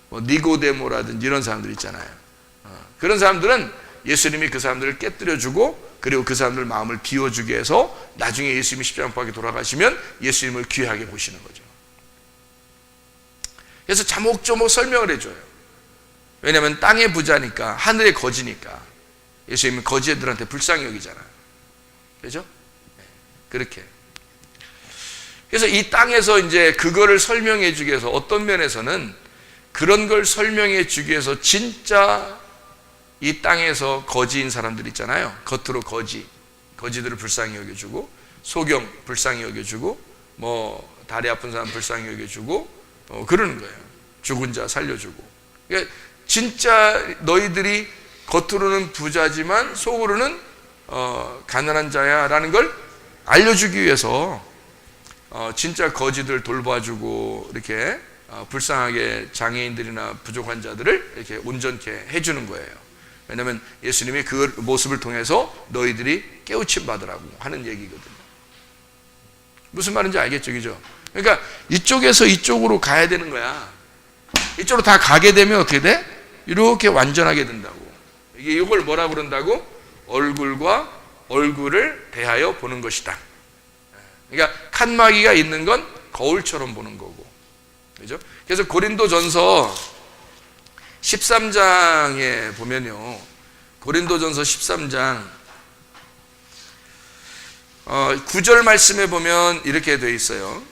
뭐 니고데모라든지 이런 사람들 있잖아요. 그런 사람들은 예수님이 그 사람들을 깨뜨려주고, 그리고 그 사람들 마음을 비워주게 해서 나중에 예수님이 십자가 못 박혀 돌아가시면 예수님을 귀하게 보시는 거죠. 그래서 자목조목 설명을 해줘요. 왜냐하면 땅의 부자니까, 하늘의 거지니까. 예수님은 거지들한테 불쌍히 여기잖아요. 그렇죠? 그렇게. 그래서 이 땅에서 이제 그거를 설명해 주기 위해서, 어떤 면에서는 그런 걸 설명해 주기 위해서 진짜 이 땅에서 거지인 사람들 있잖아요. 겉으로 거지들을 불쌍히 여겨주고, 소경 불쌍히 여겨주고, 뭐 다리 아픈 사람 불쌍히 여겨주고, 그러는 거예요. 죽은 자 살려주고. 그러니까 진짜 너희들이 겉으로는 부자지만 속으로는 가난한 자야라는 걸 알려주기 위해서 진짜 거지들 돌봐주고, 이렇게 불쌍하게 장애인들이나 부족한 자들을 이렇게 온전케 해주는 거예요. 왜냐하면 예수님이 그 모습을 통해서 너희들이 깨우침 받으라고 하는 얘기거든요. 무슨 말인지 알겠죠? 그죠? 그러니까 이쪽에서 이쪽으로 가야 되는 거야. 이쪽으로 다 가게 되면 어떻게 돼? 이렇게 완전하게 된다고. 이게 이걸 뭐라 그런다고? 얼굴과 얼굴을 대하여 보는 것이다. 그러니까 칸막이가 있는 건 거울처럼 보는 거고. 그죠? 그래서 고린도전서 13장에 보면요. 고린도전서 13장 9절 말씀에 보면 이렇게 되어 있어요.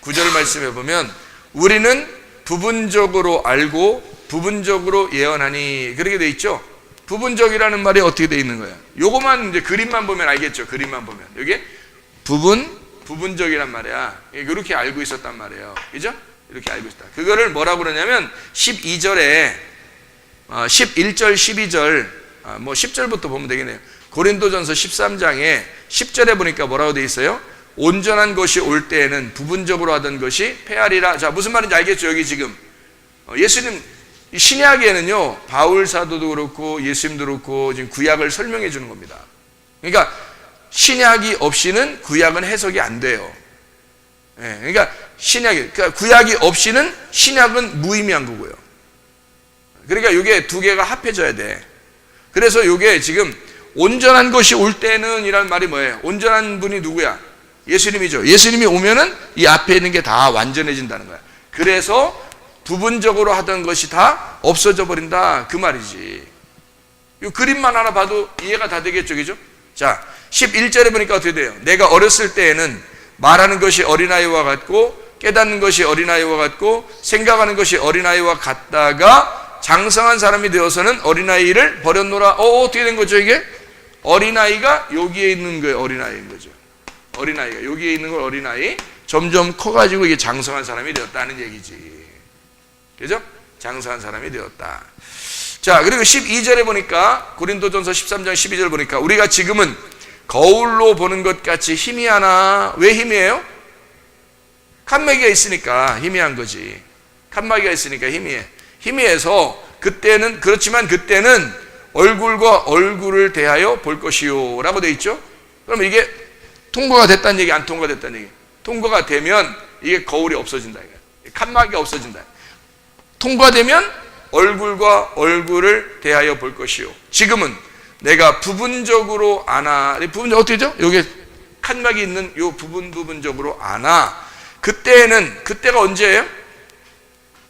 9절 말씀에 보면 우리는 부분적으로 알고 부분적으로 예언하니, 그렇게 되어 있죠. 부분적이라는 말이 어떻게 되어 있는 거예요? 요거만 이제 그림만 보면 알겠죠. 그림만 보면 이게 부분적이란 말이야. 이렇게 알고 있었단 말이에요. 그죠? 이렇게 알고 있다. 그거를 뭐라고 그러냐면 12절에 11절 12절 뭐 10절부터 보면 되겠네요. 고린도전서 13장에 10절에 보니까 뭐라고 돼 있어요? 온전한 것이 올 때에는 부분적으로 하던 것이 패하리라. 자, 무슨 말인지 알겠죠? 여기 지금 예수님 신약에는요, 바울 사도도 그렇고 예수님도 그렇고 지금 구약을 설명해 주는 겁니다. 그러니까 신약이 없이는 구약은 해석이 안 돼요. 그러니까 그러니까 구약이 없이는 신약은 무의미한 거고요. 그러니까 이게 두 개가 합해져야 돼. 그래서 이게 지금 온전한 것이 올 때는 이란 말이 뭐예요? 온전한 분이 누구야? 예수님이죠. 예수님이 오면은 이 앞에 있는 게 다 완전해진다는 거야. 그래서 부분적으로 하던 것이 다 없어져 버린다, 그 말이지. 이 그림만 하나 봐도 이해가 다 되겠죠, 그죠? 자, 11절에 보니까 어떻게 돼요? 내가 어렸을 때에는 말하는 것이 어린아이와 같고 깨닫는 것이 어린아이와 같고 생각하는 것이 어린아이와 같다가 장성한 사람이 되어서는 어린아이를 버렸노라. 어떻게 된 거죠, 이게? 어린아이가 여기에 있는 거예요. 어린아이인 거죠. 어린아이가 여기에 있는 걸 어린아이, 점점 커가지고 이게 장성한 사람이 되었다는 얘기지. 그죠? 장성한 사람이 되었다. 자, 그리고 12절에 보니까 고린도전서 13장 12절 보니까 우리가 지금은 거울로 보는 것 같이 희미하나. 왜 희미해요? 칸막이가 있으니까 희미한 거지. 칸막이가 있으니까 희미해. 희미해서 그때는, 그렇지만 그때는 얼굴과 얼굴을 대하여 볼 것이요 라고 돼 있죠. 그러면 이게 통과가 됐다는 얘기, 안 통과됐다는 얘기? 통과가 되면 이게 거울이 없어진다, 칸막이가 없어진다. 통과되면 얼굴과 얼굴을 대하여 볼 것이요. 지금은 내가 부분적으로 아나. 부분적 어떻게 되죠? 여기 칸막이 있는 요 부분적으로 아나. 그때가 언제예요?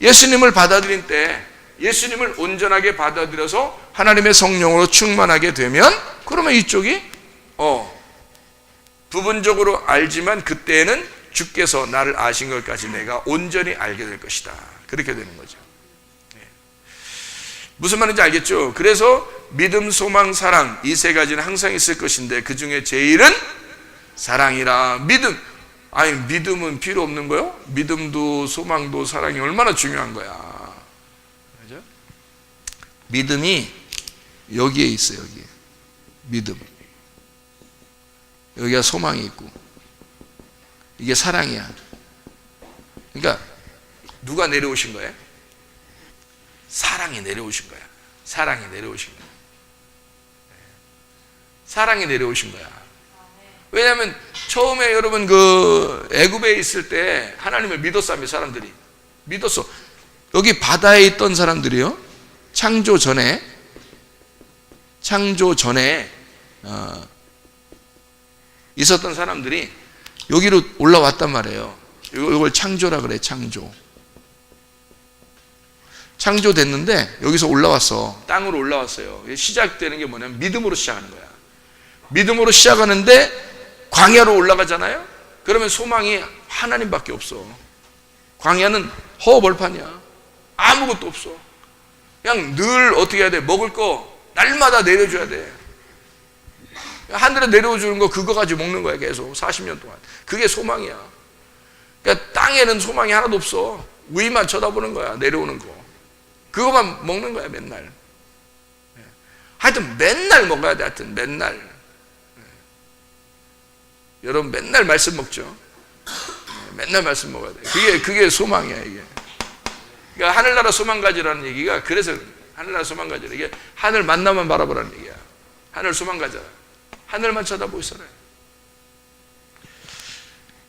예수님을 받아들인 때, 예수님을 온전하게 받아들여서 하나님의 성령으로 충만하게 되면, 그러면 이쪽이 부분적으로 알지만 그때는 주께서 나를 아신 것까지 내가 온전히 알게 될 것이다. 그렇게 되는 거죠. 무슨 말인지 알겠죠? 그래서 믿음, 소망, 사랑, 이 세 가지는 항상 있을 것인데 그 중에 제일은 사랑이라. 믿음은 필요 없는 거요? 믿음도 소망도 사랑이 얼마나 중요한 거야. 그죠? 믿음이 여기에 있어요. 여기 믿음, 여기가 소망이 있고 이게 사랑이야. 그러니까 누가 내려오신 거예요? 사랑이 내려오신 거야. 사랑이 내려오신 거야. 사랑이 내려오신 거야. 왜냐하면 처음에 여러분 그 애굽에 있을 때 하나님을 믿었어요. 사람들이 믿었어. 여기 바다에 있던 사람들이요, 창조 전에 있었던 사람들이 여기로 올라왔단 말이에요. 이걸 창조라 그래. 창조됐는데 여기서 올라왔어. 땅으로 올라왔어요. 시작되는 게 뭐냐면 믿음으로 시작하는 거야. 믿음으로 시작하는데 광야로 올라가잖아요. 그러면 소망이 하나님밖에 없어. 광야는 허허벌판이야. 아무것도 없어. 그냥 늘 어떻게 해야 돼? 먹을 거 날마다 내려줘야 돼. 하늘에 내려주는 거 그거 가지고 먹는 거야. 계속 40년 동안. 그게 소망이야. 그러니까 땅에는 소망이 하나도 없어. 위만 쳐다보는 거야. 내려오는 거 그거만 먹는 거야. 맨날. 하여튼 맨날 먹어야 돼. 하여튼 맨날. 여러분 맨날 말씀 먹죠. 맨날 말씀 먹어야 돼. 그게 소망이야. 이게. 그러니까 하늘나라 소망 가지라는 얘기가, 그래서 하늘나라 소망 가지라. 이게 하늘 만나만 바라보라는 얘기야. 하늘 소망 가져라. 하늘만 쳐다보고 있어라.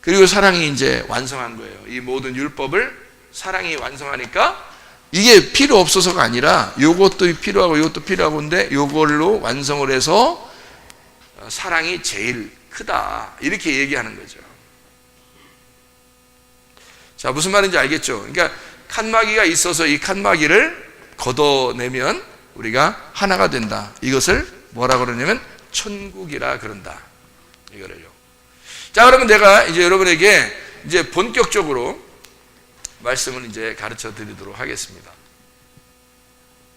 그리고 사랑이 이제 완성한 거예요. 이 모든 율법을 사랑이 완성하니까 이게 필요 없어서가 아니라 요것도 필요하고 이것도 필요하고, 근데 요걸로 완성을 해서 사랑이 제일 크다. 이렇게 얘기하는 거죠. 자, 무슨 말인지 알겠죠? 그러니까 칸막이가 있어서 이 칸막이를 걷어내면 우리가 하나가 된다. 이것을 뭐라 그러냐면 천국이라 그런다. 이거를요. 자, 그러면 내가 이제 여러분에게 이제 본격적으로 말씀을 이제 가르쳐 드리도록 하겠습니다.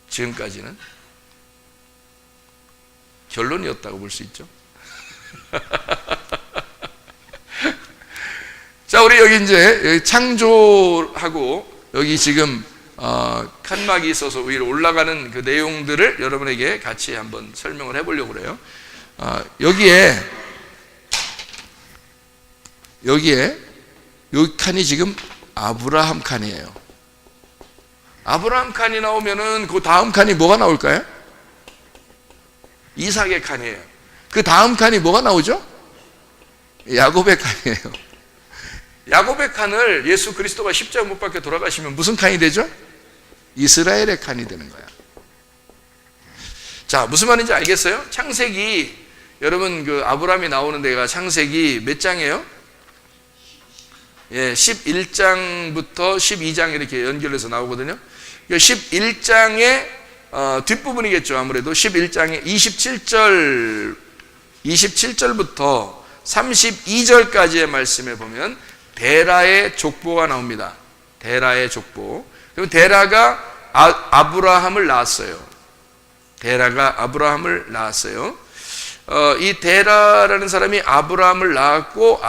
지금까지는 결론이었다고 볼 수 있죠. 자, 우리 여기 이제 여기 창조하고 여기 지금 칸막이 있어서 위로 올라가는 그 내용들을 여러분에게 같이 한번 설명을 해보려고 그래요. 여기에 이 칸이 지금 아브라함 칸이에요. 아브라함 칸이 나오면은 그 다음 칸이 뭐가 나올까요? 이삭의 칸이에요. 그 다음 칸이 뭐가 나오죠? 야곱의 칸이에요. 야곱의 칸을 예수 그리스도가 십자가 못 박혀 돌아가시면 무슨 칸이 되죠? 이스라엘의 칸이 되는 거야. 자, 무슨 말인지 알겠어요? 창세기, 여러분 그 아브라함이 나오는 데가 창세기 몇 장이에요? 예, 11장부터 12장 이렇게 연결해서 나오거든요. 11장의 뒷부분이겠죠. 아무래도 11장의 27절부터 32절까지의 말씀에 보면 데라의 족보가 나옵니다. 데라의 족보. 그럼 데라가 아브라함을 낳았어요. 데라가 아브라함을 낳았어요. 이 데라라는 사람이 아브라함을 낳았고,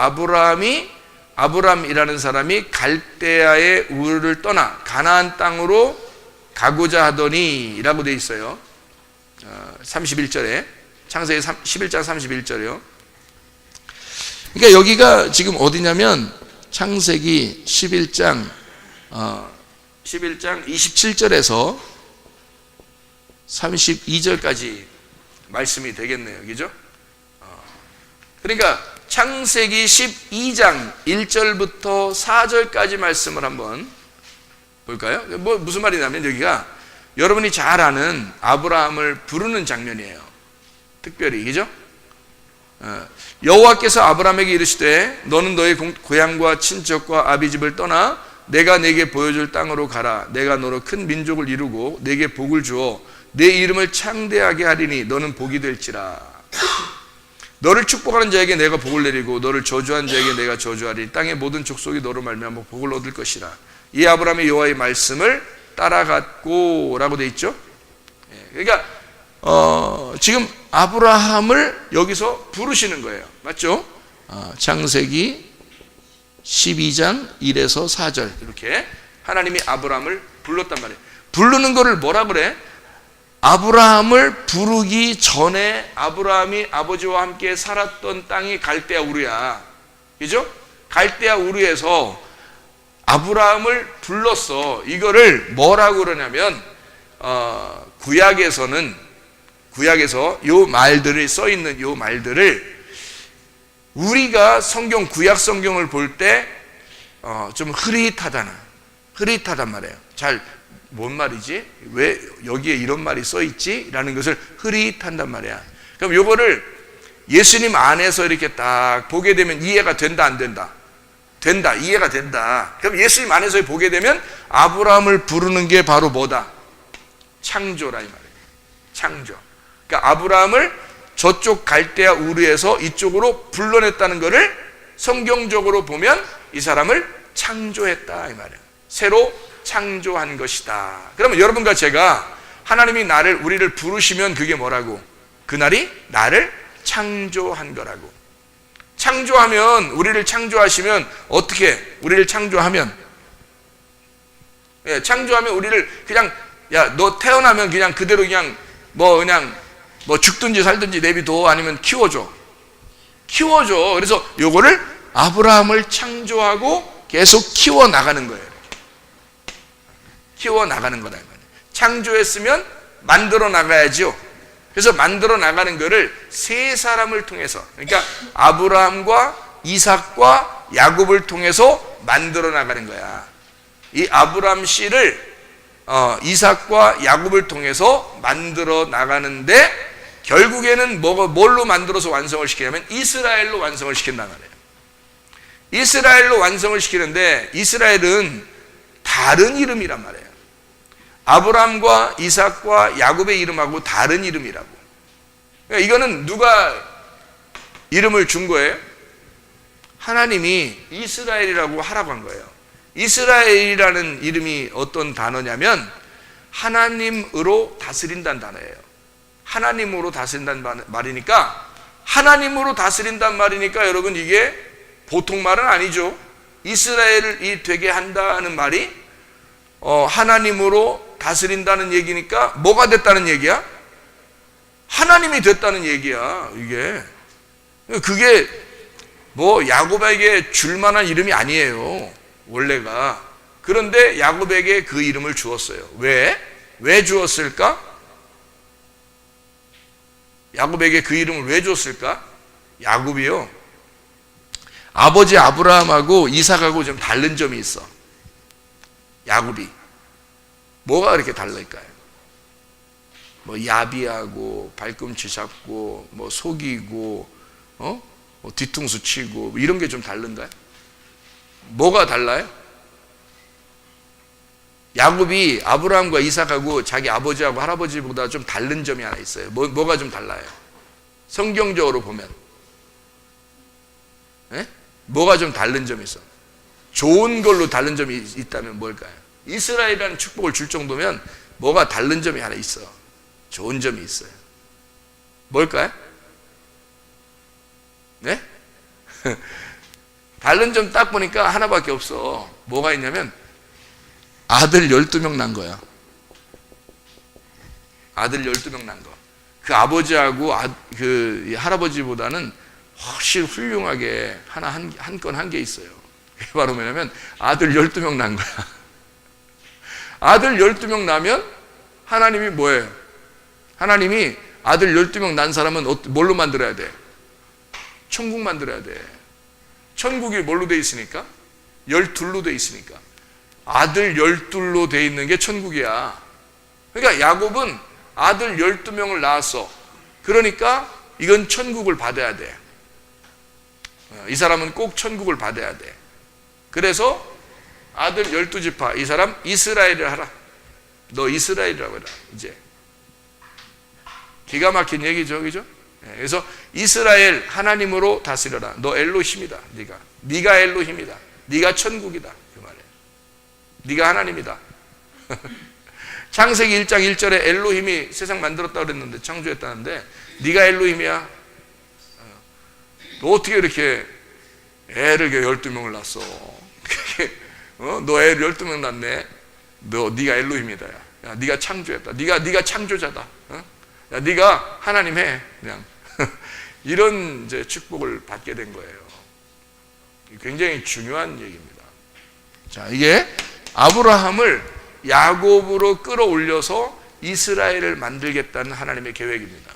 아브람이라는 사람이 갈대아의 우르를 떠나 가나안 땅으로 가고자 하더니 라고 되어 있어요. 31절에 창세기 11장 31절이요. 그러니까 여기가 지금 어디냐면 창세기 11장 27절에서 32절까지 말씀이 되겠네요. 그죠? 그러니까 창세기 12장 1절부터 4절까지 말씀을 한번 볼까요? 무슨 말이냐면 여기가 여러분이 잘 아는 아브라함을 부르는 장면이에요. 특별히, 그죠? 여호와께서 아브라함에게 이르시되 너는 너의 고향과 친척과 아비집을 떠나 내가 내게 보여줄 땅으로 가라. 내가 너로 큰 민족을 이루고 내게 복을 주어 내 이름을 창대하게 하리니 너는 복이 될지라. 너를 축복하는 자에게 내가 복을 내리고 너를 저주하는 자에게 내가 저주하리니 땅의 모든 족속이 너로 말미암아 복을 얻을 것이라. 이 아브라함이 여호와의 말씀을 따라갔고 라고 돼 있죠. 그러니까 지금 아브라함을 여기서 부르시는 거예요. 맞죠? 창세기 12장 1에서 4절 이렇게 하나님이 아브라함을 불렀단 말이에요. 부르는 거를 뭐라 그래? 아브라함을 부르기 전에 아브라함이 아버지와 함께 살았던 땅이 갈대아 우르야. 그죠? 갈대아 우르에서 아브라함을 불렀어. 이거를 뭐라고 그러냐면 구약에서 요 말들이 써 있는 요 말들을 우리가 구약 성경을 볼 때 좀 흐릿하단 말이에요. 잘 뭔 말이지? 왜 여기에 이런 말이 써 있지? 라는 것을 흐릿한단 말이야. 그럼 요거를 예수님 안에서 이렇게 딱 보게 되면 이해가 된다, 안 된다? 된다, 이해가 된다. 그럼 예수님 안에서 보게 되면 아브라함을 부르는 게 바로 뭐다? 창조라 이 말이에요. 창조. 그러니까 아브라함을 저쪽 갈대아 우르에서 이쪽으로 불러냈다는 것을 성경적으로 보면 이 사람을 창조했다 이 말이에요. 새로 창조한 것이다. 그러면 여러분과 제가 하나님이 우리를 부르시면 그게 뭐라고? 그날이 나를 창조한 거라고. 창조하면, 우리를 창조하시면 어떻게? 우리를 창조하면 우리를 그냥 너 태어나면 그냥 그대로 그냥 죽든지 살든지 내비둬. 아니면 키워줘. 그래서 요거를 아브라함을 창조하고 계속 키워나가는 거예요. 키워나가는 거다. 창조했으면 만들어 나가야죠. 그래서 만들어 나가는 거를 세 사람을 통해서, 그러니까 아브라함과 이삭과 야곱을 통해서 만들어 나가는 거야. 이 아브라함 씨를 이삭과 야곱을 통해서 만들어 나가는데 결국에는 뭘로 만들어서 완성을 시키냐면 이스라엘로 완성을 시킨단 말이에요. 이스라엘로 완성을 시키는데 이스라엘은 다른 이름이란 말이에요. 아브라함과 이삭과 야곱의 이름하고 다른 이름이라고. 그러니까 이거는 누가 이름을 준 거예요? 하나님이 이스라엘이라고 하라고 한 거예요. 이스라엘이라는 이름이 어떤 단어냐면 하나님으로 다스린다는 단어예요. 하나님으로 다스린다는 말이니까, 하나님으로 다스린다는 말이니까 여러분 이게 보통 말은 아니죠. 이스라엘을 되게 한다는 말이 하나님으로 다스린다는 얘기니까 뭐가 됐다는 얘기야? 하나님이 됐다는 얘기야. 이게 그게 뭐 야곱에게 줄 만한 이름이 아니에요, 원래가. 그런데 야곱에게 그 이름을 주었어요. 왜 주었을까? 야곱에게 그 이름을 왜 줬을까? 야곱이요, 아버지 아브라함하고 이삭하고 좀 다른 점이 있어. 야곱이 뭐가 그렇게 다를까요? 뭐 야비하고 발꿈치 잡고 뭐 속이고 뭐 뒤통수 치고 뭐 이런 게 좀 다른가요? 뭐가 달라요? 야곱이 아브라함과 이삭하고 자기 아버지하고 할아버지보다 좀 다른 점이 하나 있어요. 뭐가 좀 달라요? 성경적으로 보면 뭐가 좀 다른 점이 있어? 좋은 걸로 다른 점이 있다면 뭘까요? 이스라엘이라는 축복을 줄 정도면 뭐가 다른 점이 하나 있어. 좋은 점이 있어요. 뭘까요? 네? 다른 점 딱 보니까 하나밖에 없어. 뭐가 있냐면 아들 12명 낳은 거야. 아들 12명 낳은 거. 그 아버지하고 그 할아버지보다는 훨씬 훌륭하게 한 건 한 게 있어요. 그게 바로 뭐냐면 아들 12명 낳은 거야. 아들 12명 낳으면 하나님이 뭐예요? 하나님이 아들 12명 낳은 사람은 뭘로 만들어야 돼? 천국 만들어야 돼. 천국이 뭘로 돼 있으니까? 12로 돼 있으니까. 아들 12로 돼 있는 게 천국이야. 그러니까 야곱은 아들 12명을 낳았어. 그러니까 이건 천국을 받아야 돼. 이 사람은 꼭 천국을 받아야 돼. 그래서 아들 12지파, 이 사람 이스라엘을 하라. 너 이스라엘이라고 해라. 이제 기가 막힌 얘기죠, 그죠? 그래서 이스라엘, 하나님으로 다스려라. 너 엘로힘이다. 네가 엘로힘이다. 네가 천국이다. 그 말이에요. 네가 하나님이다. 창세기 1장 1절에 엘로힘이 세상 만들었다고 그랬는데, 창조했다는데 네가 엘로힘이야. 너 어떻게 이렇게 애를 12명을 낳았어? 너 애를 12명 낳네. 네가 엘로힘이다. 야, 네가 창조했다. 네가 창조자다. 야, 네가 하나님 해. 그냥 이런 이제 축복을 받게 된 거예요. 굉장히 중요한 얘기입니다. 자, 이게 아브라함을 야곱으로 끌어올려서 이스라엘을 만들겠다는 하나님의 계획입니다.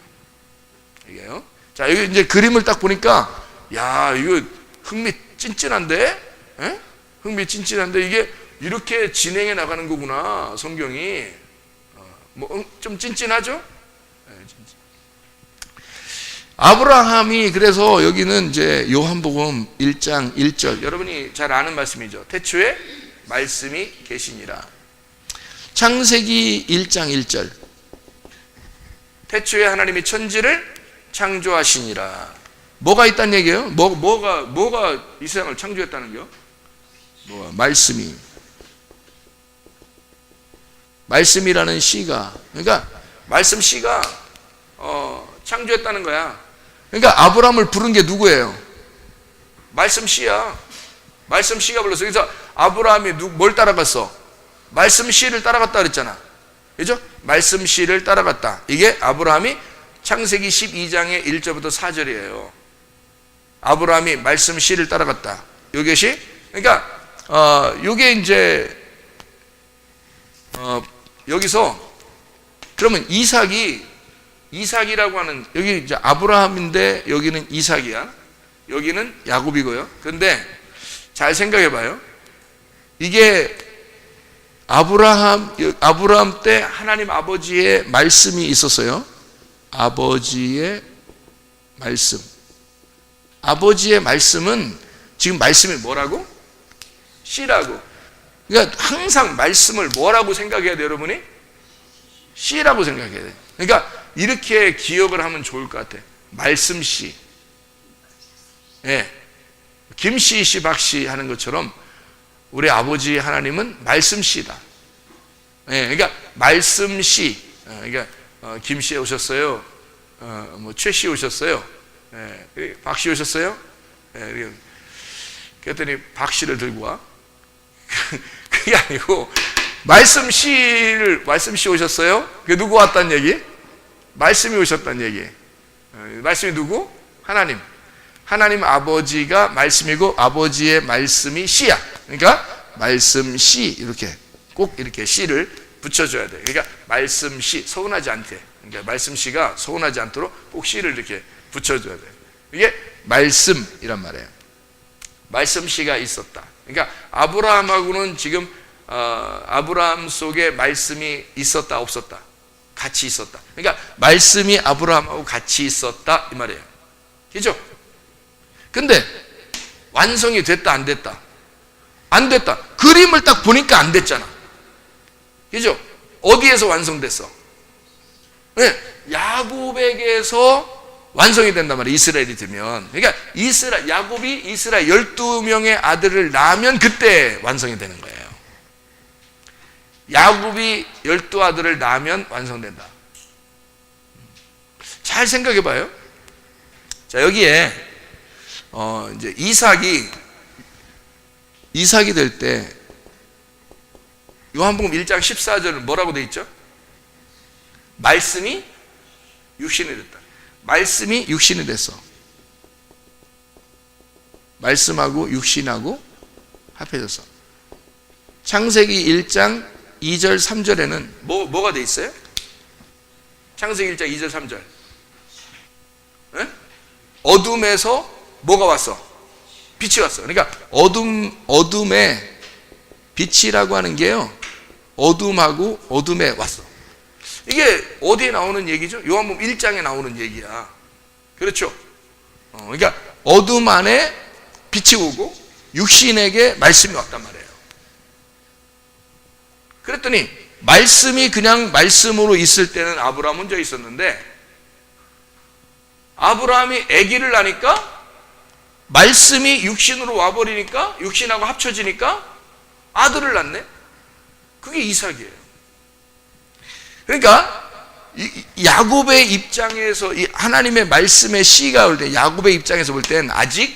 이게요. 자, 여기 이제 그림을 딱 보니까, 야, 이거 흥미진진한데? 흥미진진한데 이게 이렇게 진행해 나가는 거구나, 성경이. 좀 찐찐하죠? 아브라함이, 그래서 여기는 이제 요한복음 1장 1절, 여러분이 잘 아는 말씀이죠. 태초에 말씀이 계시니라. 창세기 1장 1절, 태초에 하나님이 천지를 창조하시니라. 뭐가 있다는 얘기예요? 뭐가 이 세상을 창조했다는 거요? 말씀이라는 씨가, 그러니까 말씀 씨가 창조했다는 거야. 그러니까 아브라함을 부른 게 누구예요? 말씀 씨야. 말씀 씨가 불렀어. 그래서 아브라함이 뭘 따라갔어? 말씀 씨를 따라갔다 그랬잖아. 그죠? 말씀 씨를 따라갔다. 이게 아브라함이 창세기 12장의 1절부터 4절이에요. 아브라함이 말씀 씨를 따라갔다. 요것이, 그러니까 요게 이제 여기서 그러면 이삭이라고 하는, 여기 이제 아브라함인데 여기는 이삭이야. 여기는 야곱이고요. 그런데 잘 생각해 봐요. 이게 아브라함 때 하나님 아버지의 말씀이 있었어요. 아버지의 말씀. 아버지의 말씀은 지금 말씀이 뭐라고? 씨라고. 그러니까 항상 말씀을 뭐라고 생각해야 돼요, 여러분이? 씨라고 생각해야 돼요. 그러니까 이렇게 기억을 하면 좋을 것 같아. 말씀 씨. 예. 김씨, 씨, 박씨 하는 것처럼 우리 아버지 하나님은 말씀 씨다. 예. 그러니까 말씀 씨. 그러니까 김씨 오셨어요. 최씨 오셨어요. 예. 박씨 오셨어요. 예. 그랬더니 박씨를 들고 와. 그게 아니고 말씀 씨 오셨어요? 그게 누구 왔단 얘기? 말씀이 오셨단 얘기. 말씀이 누구? 하나님 아버지가 말씀이고 아버지의 말씀이 씨야. 그러니까 말씀 씨 이렇게 꼭 이렇게 씨를 붙여줘야 돼. 그러니까 말씀 씨 서운하지 않게. 그러니까 말씀 씨가 서운하지 않도록 꼭 씨를 이렇게 붙여줘야 돼. 이게 말씀이란 말이에요. 말씀 씨가 있었다. 그러니까 아브라함하고는 지금 아브라함 속에 말씀이 있었다 없었다? 같이 있었다. 그러니까 말씀이 아브라함하고 같이 있었다 이 말이에요. 그죠? 근데 완성이 됐다 안 됐다? 안 됐다. 그림을 딱 보니까 안 됐잖아. 그죠? 어디에서 완성됐어? 네, 야곱에게서 완성이 된단 말이에요. 이스라엘이 되면. 그러니까 야곱이 이스라엘 12명의 아들을 낳으면 그때 완성이 되는 거예요. 야곱이 12아들을 낳으면 완성된다. 잘 생각해 봐요. 자, 여기에 이제 이삭이 될 때 요한복음 1장 14절은 뭐라고 돼 있죠? 말씀이 육신이 됐다. 말씀이 육신이 됐어. 말씀하고 육신하고 합해졌어. 창세기 1장 2절 3절에는 뭐가 돼 있어요? 창세기 1장 2절 3절. 네? 어둠에서 뭐가 왔어? 빛이 왔어. 그러니까 어둠에 빛이라고 하는 게요, 어둠하고 어둠에 왔어. 이게 어디에 나오는 얘기죠? 요한복음 1장에 나오는 얘기야. 그렇죠? 그러니까 어둠 안에 빛이 오고 육신에게 말씀이 왔단 말이에요. 그랬더니 말씀이 그냥 말씀으로 있을 때는 아브라함 혼자 있었는데 아브라함이 아기를 낳으니까 말씀이 육신으로 와버리니까 육신하고 합쳐지니까 아들을 낳네. 그게 이삭이에요. 그러니까 야곱의 입장에서 이 하나님의 말씀의 씨가 올 때 야곱의 입장에서 볼 때는 아직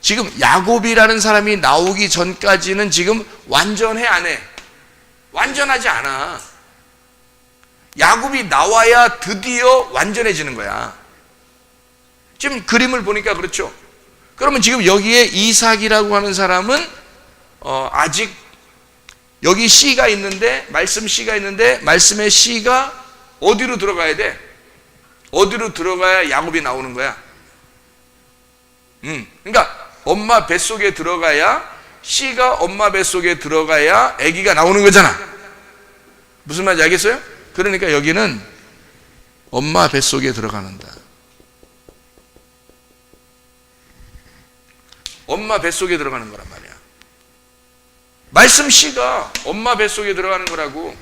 지금 야곱이라는 사람이 나오기 전까지는 지금 완전해 안 해? 완전하지 않아. 야곱이 나와야 드디어 완전해지는 거야. 지금 그림을 보니까 그렇죠. 그러면 지금 여기에 이삭이라고 하는 사람은 아직 여기 씨가 있는데 말씀 씨가 있는데 말씀의 씨가 어디로 들어가야 돼? 어디로 들어가야 야곱이 나오는 거야? 그러니까 엄마 뱃속에 들어가야 씨가 엄마 뱃속에 들어가야 아기가 나오는 거잖아. 무슨 말인지 알겠어요? 그러니까 여기는 엄마 뱃속에 들어가는다. 엄마 뱃속에 들어가는 거란 말이야. 말씀 씨가 엄마 뱃속에 들어가는 거라고.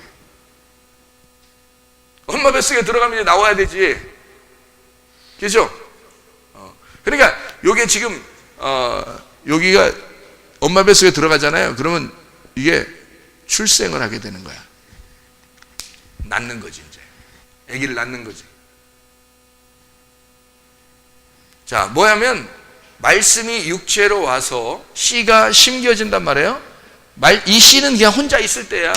엄마 뱃속에 들어가면 이제 나와야 되지. 그죠? 그러니까 요게 지금 여기가 엄마 뱃속에 들어가잖아요. 그러면 이게 출생을 하게 되는 거야. 낳는 거지 이제. 아기를 낳는 거지. 자, 뭐냐면 말씀이 육체로 와서 씨가 심겨진단 말이에요. 이 씨는 그냥 혼자 있을 때야.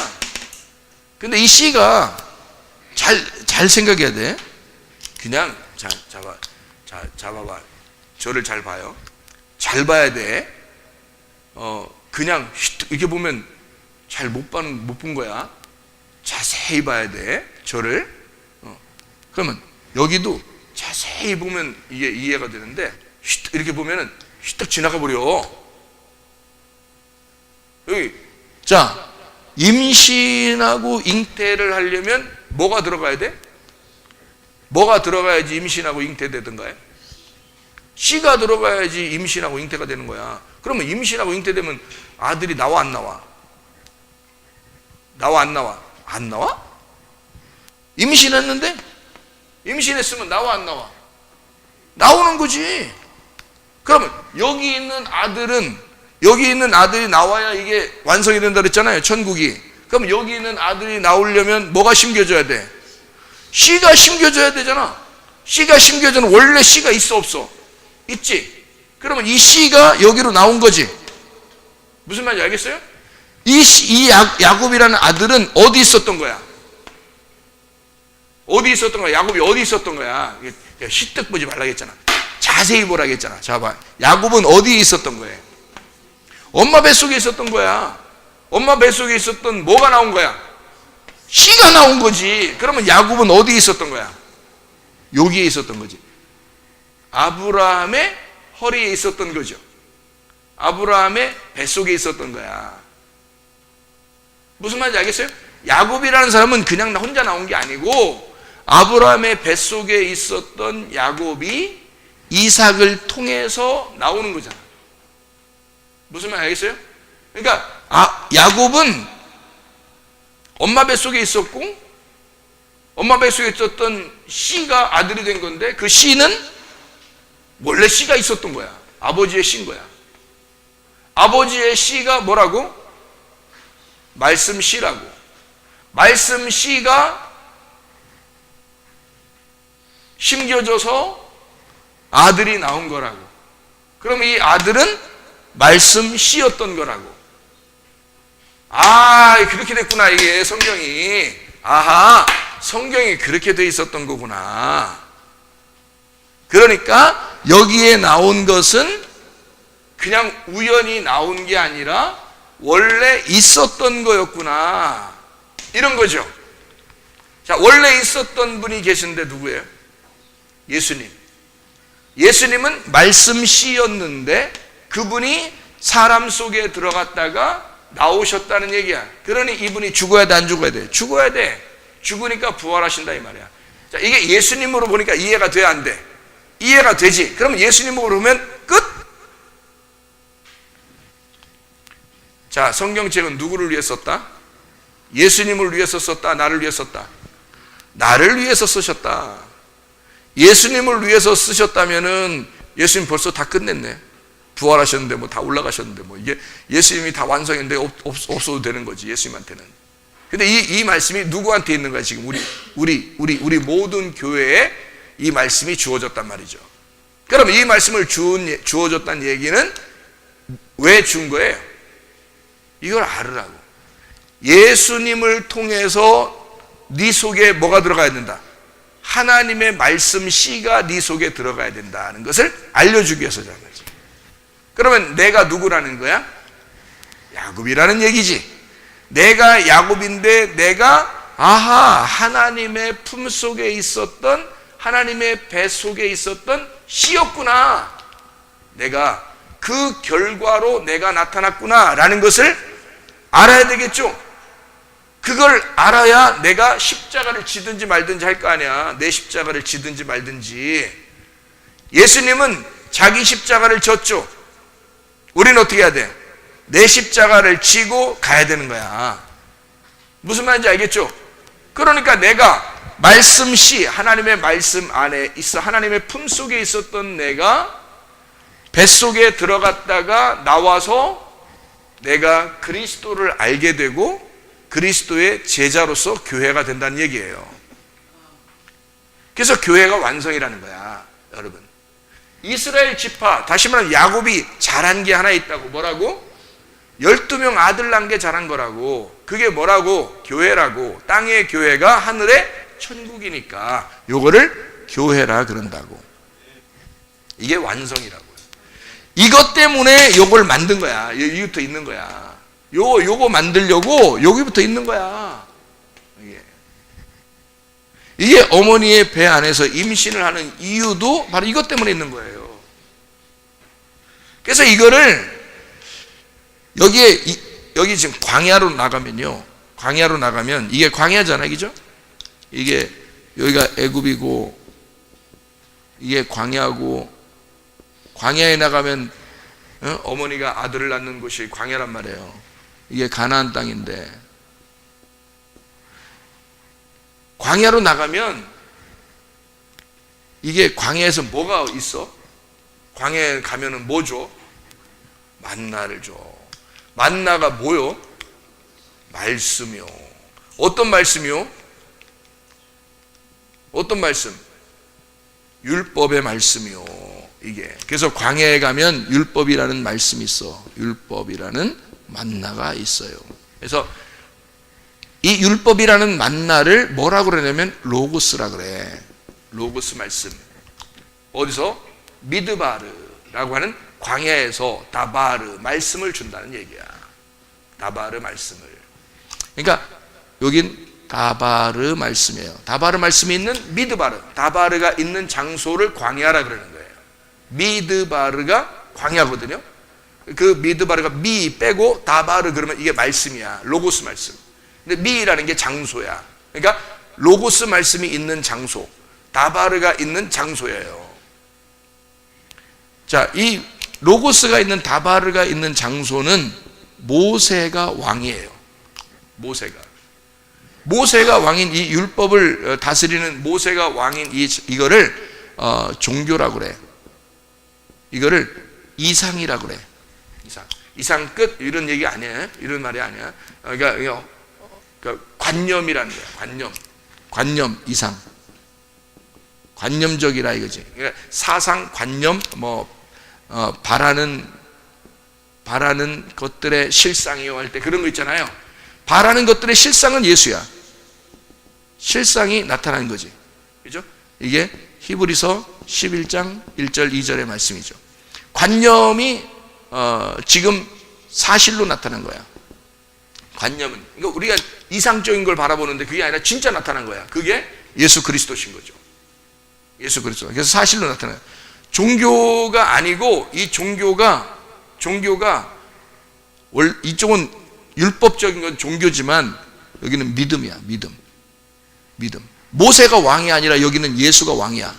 근데 이 씨가 잘 생각해야 돼. 그냥 잡아봐. 저를 잘 봐요. 잘 봐야 돼. 그냥 이렇게 보면 잘 못 본 거야. 자세히 봐야 돼. 저를. 그러면 여기도 자세히 보면 이게 이해가 되는데 이렇게 보면은 휘떡 지나가 버려. 여기 자, 임신하고 잉태를 하려면 뭐가 들어가야 돼? 뭐가 들어가야지 임신하고 잉태되던가요? 씨가 들어가야지 임신하고 잉태가 되는 거야. 그러면 임신하고 잉태되면 아들이 나와 안 나와? 나와 안 나와? 안 나와? 임신했는데? 임신했으면 나와 안 나와? 나오는 거지. 그러면 여기 있는 아들이 나와야 이게 완성이 된다 그랬잖아요. 천국이. 그럼 여기 있는 아들이 나오려면 뭐가 심겨져야 돼? 씨가 심겨져야 되잖아. 씨가 심겨져는 원래 씨가 있어 없어? 있지. 그러면 이 씨가 여기로 나온 거지. 무슨 말인지 알겠어요? 이 야곱이라는 아들은 어디 있었던 거야? 어디 있었던 거야? 야곱이 어디 있었던 거야? 시뜩 보지 말라고 했잖아. 자세히 보라고 했잖아. 자, 봐. 야곱은 어디에 있었던 거예요? 엄마 뱃속에 있었던 거야. 엄마 뱃속에 있었던 뭐가 나온 거야? 씨가 나온 거지. 그러면 야곱은 어디에 있었던 거야? 여기에 있었던 거지. 아브라함의 허리에 있었던 거죠. 아브라함의 뱃속에 있었던 거야. 무슨 말인지 알겠어요? 야곱이라는 사람은 그냥 혼자 나온 게 아니고 아브라함의 뱃속에 있었던 야곱이 이삭을 통해서 나오는 거잖아. 무슨 말인지 알겠어요? 그러니까 야곱은 엄마 뱃속에 있었고 엄마 뱃속에 있었던 씨가 아들이 된 건데 그 씨는 원래 씨가 있었던 거야. 아버지의 씨인 거야. 아버지의 씨가 뭐라고? 말씀 씨라고. 말씀 씨가 심겨져서 아들이 나온 거라고. 그럼 이 아들은 말씀 씨였던 거라고. 그렇게 됐구나. 이게 성경이. 성경이 그렇게 돼 있었던 거구나. 그러니까 여기에 나온 것은 그냥 우연히 나온 게 아니라 원래 있었던 거였구나. 이런 거죠. 자, 원래 있었던 분이 계신데 누구예요? 예수님. 예수님은 말씀 씨였는데 그분이 사람 속에 들어갔다가 나오셨다는 얘기야. 그러니 이분이 죽어야 돼, 안 죽어야 돼? 죽어야 돼. 죽으니까 부활하신다 이 말이야. 자, 이게 예수님으로 보니까 이해가 돼, 안 돼? 이해가 되지. 그럼 예수님으로 보면 끝. 자, 성경책은 누구를 위해 썼다? 예수님을 위해서 썼다, 나를 위해 썼다? 나를 위해서 쓰셨다. 예수님을 위해서 쓰셨다면은 예수님 벌써 다 끝냈네. 부활하셨는데 뭐 다 올라가셨는데 뭐 이게 예수님이 다 완성했는데 없어도 되는 거지, 예수님한테는. 근데 이 말씀이 누구한테 있는 거야? 지금 우리 모든 교회에 이 말씀이 주어졌단 말이죠. 그럼 이 말씀을 주어졌다는 얘기는 왜 준 거예요? 이걸 알으라고. 예수님을 통해서 네 속에 뭐가 들어가야 된다? 하나님의 말씀 씨가 네 속에 들어가야 된다는 것을 알려주기 위해서잖아요. 그러면 내가 누구라는 거야? 야곱이라는 얘기지. 내가 야곱인데 내가 하나님의 품 속에 있었던, 하나님의 배 속에 있었던 씨였구나. 내가 그 결과로 내가 나타났구나 라는 것을 알아야 되겠죠. 그걸 알아야 내가 십자가를 지든지 말든지 할 거 아니야. 내 십자가를 지든지 말든지. 예수님은 자기 십자가를 졌죠. 우리는 어떻게 해야 돼? 내 십자가를 지고 가야 되는 거야. 무슨 말인지 알겠죠? 그러니까 내가 말씀 씨, 하나님의 말씀 안에 있어, 하나님의 품 속에 있었던 내가 뱃속에 들어갔다가 나와서 내가 그리스도를 알게 되고 그리스도의 제자로서 교회가 된다는 얘기예요. 그래서 교회가 완성이라는 거야, 여러분. 이스라엘 지파, 다시 말하면 야곱이 잘한 게 하나 있다고. 뭐라고? 12명 아들 난 게 잘한 거라고. 그게 뭐라고? 교회라고. 땅의 교회가 하늘의 천국이니까 요거를 교회라 그런다고. 이게 완성이라고요. 이것 때문에 요걸 만든 거야. 여기부터 있는 거야. 요거 만들려고 여기부터 있는 거야. 이게 어머니의 배 안에서 임신을 하는 이유도 바로 이것 때문에 있는 거예요. 그래서 이거를 여기 지금 광야로 나가면요. 광야로 나가면 이게 광야잖아요. 그죠? 이게 여기가 애굽이고 이게 광야고, 광야에 나가면 어머니가 아들을 낳는 곳이 광야란 말이에요. 이게 가나안 땅인데 광야로 나가면 이게 광야에서 뭐가 있어? 광야에 가면은 뭐 줘? 만나를 줘. 만나가 뭐요? 말씀이요. 어떤 말씀이요? 어떤 말씀? 율법의 말씀이요. 이게. 그래서 광야에 가면 율법이라는 말씀이 있어. 율법이라는 만나가 있어요. 그래서 이 율법이라는 만나를 뭐라고 그러냐면 로고스라 그래. 로고스 말씀. 어디서? 미드바르라고 하는 광야에서 다바르 말씀을 준다는 얘기야. 다바르 말씀을. 그러니까 여긴 다바르 말씀이에요. 다바르 말씀이 있는 미드바르, 다바르가 있는 장소를 광야라 그러는 거예요. 미드바르가 광야거든요. 그 미드바르가 미 빼고 다바르 그러면 이게 말씀이야. 로고스 말씀. 근데 미라는 게 장소야. 그러니까 로고스 말씀이 있는 장소, 다바르가 있는 장소예요. 자, 이 로고스가 있는 다바르가 있는 장소는 모세가 왕이에요. 모세가 왕인 이 율법을 다스리는 모세가 왕인 이거를 종교라고 그래. 이거를 이상이라고 그래. 이상 끝 이런 얘기 아니에요. 이런 말이 아니야. 그러니까 관념이라는 거야. 관념 이상. 관념적이라 이거지. 그러니까 사상 관념 바라는 것들의 실상이요 할 때 그런 거 있잖아요. 바라는 것들의 실상은 예수야. 실상이 나타나는 거지. 그죠? 이게 히브리서 11장 1절 2절의 말씀이죠. 관념이 지금 사실로 나타난 거야. 관념은. 그러니까 우리가 이상적인 걸 바라보는데 그게 아니라 진짜 나타난 거야. 그게 예수 그리스도신 거죠. 예수 그리스도. 그래서 사실로 나타나요. 종교가 아니고 이 종교가 이쪽은 율법적인 건 종교지만 여기는 믿음이야. 믿음. 모세가 왕이 아니라 여기는 예수가 왕이야.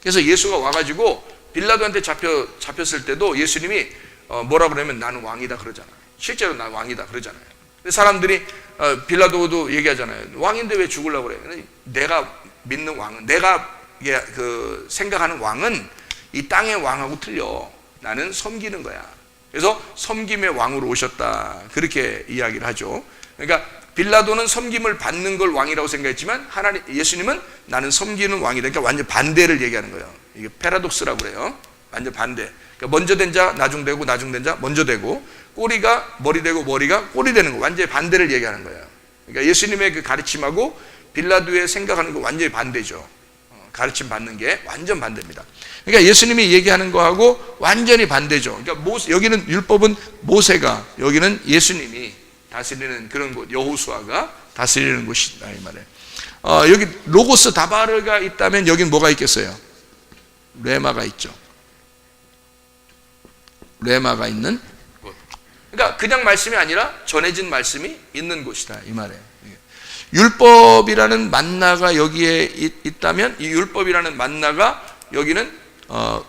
그래서 예수가 와가지고 빌라도한테 잡혔을 때도 예수님이 뭐라 그러면 나는 왕이다 그러잖아. 실제로 나는 왕이다 그러잖아요. 사람들이 빌라도도 얘기하잖아요. 왕인데 왜 죽으려고 그래? 내가 믿는 왕은, 내가 생각하는 왕은 이 땅의 왕하고 틀려. 나는 섬기는 거야. 그래서 섬김의 왕으로 오셨다. 그렇게 이야기를 하죠. 그러니까 빌라도는 섬김을 받는 걸 왕이라고 생각했지만 예수님은 나는 섬기는 왕이다. 그러니까 완전 반대를 얘기하는 거예요. 이게 패러독스라고 그래요. 완전 반대. 그러니까 먼저 된 자 나중 되고, 나중 된 자 먼저 되고, 꼬리가 머리 되고 머리가 꼬리 되는 거, 완전히 반대를 얘기하는 거예요. 그러니까 예수님의 그 가르침하고 빌라도의 생각하는 거 완전히 반대죠. 가르침 받는 게 완전 반대입니다. 그러니까 예수님이 얘기하는 거하고 완전히 반대죠. 그러니까 여기는 율법은 모세가, 여기는 예수님이 다스리는 그런 곳, 여호수아가 다스리는 곳이다 이 말이에요. 여기 로고스 다바르가 있다면 여긴 뭐가 있겠어요? 레마가 있죠. 레마가 있는 곳. 그러니까 그냥 말씀이 아니라 전해진 말씀이 있는 곳이다 이 말이에요. 율법이라는 만나가 여기에 있다면 이 율법이라는 만나가 여기는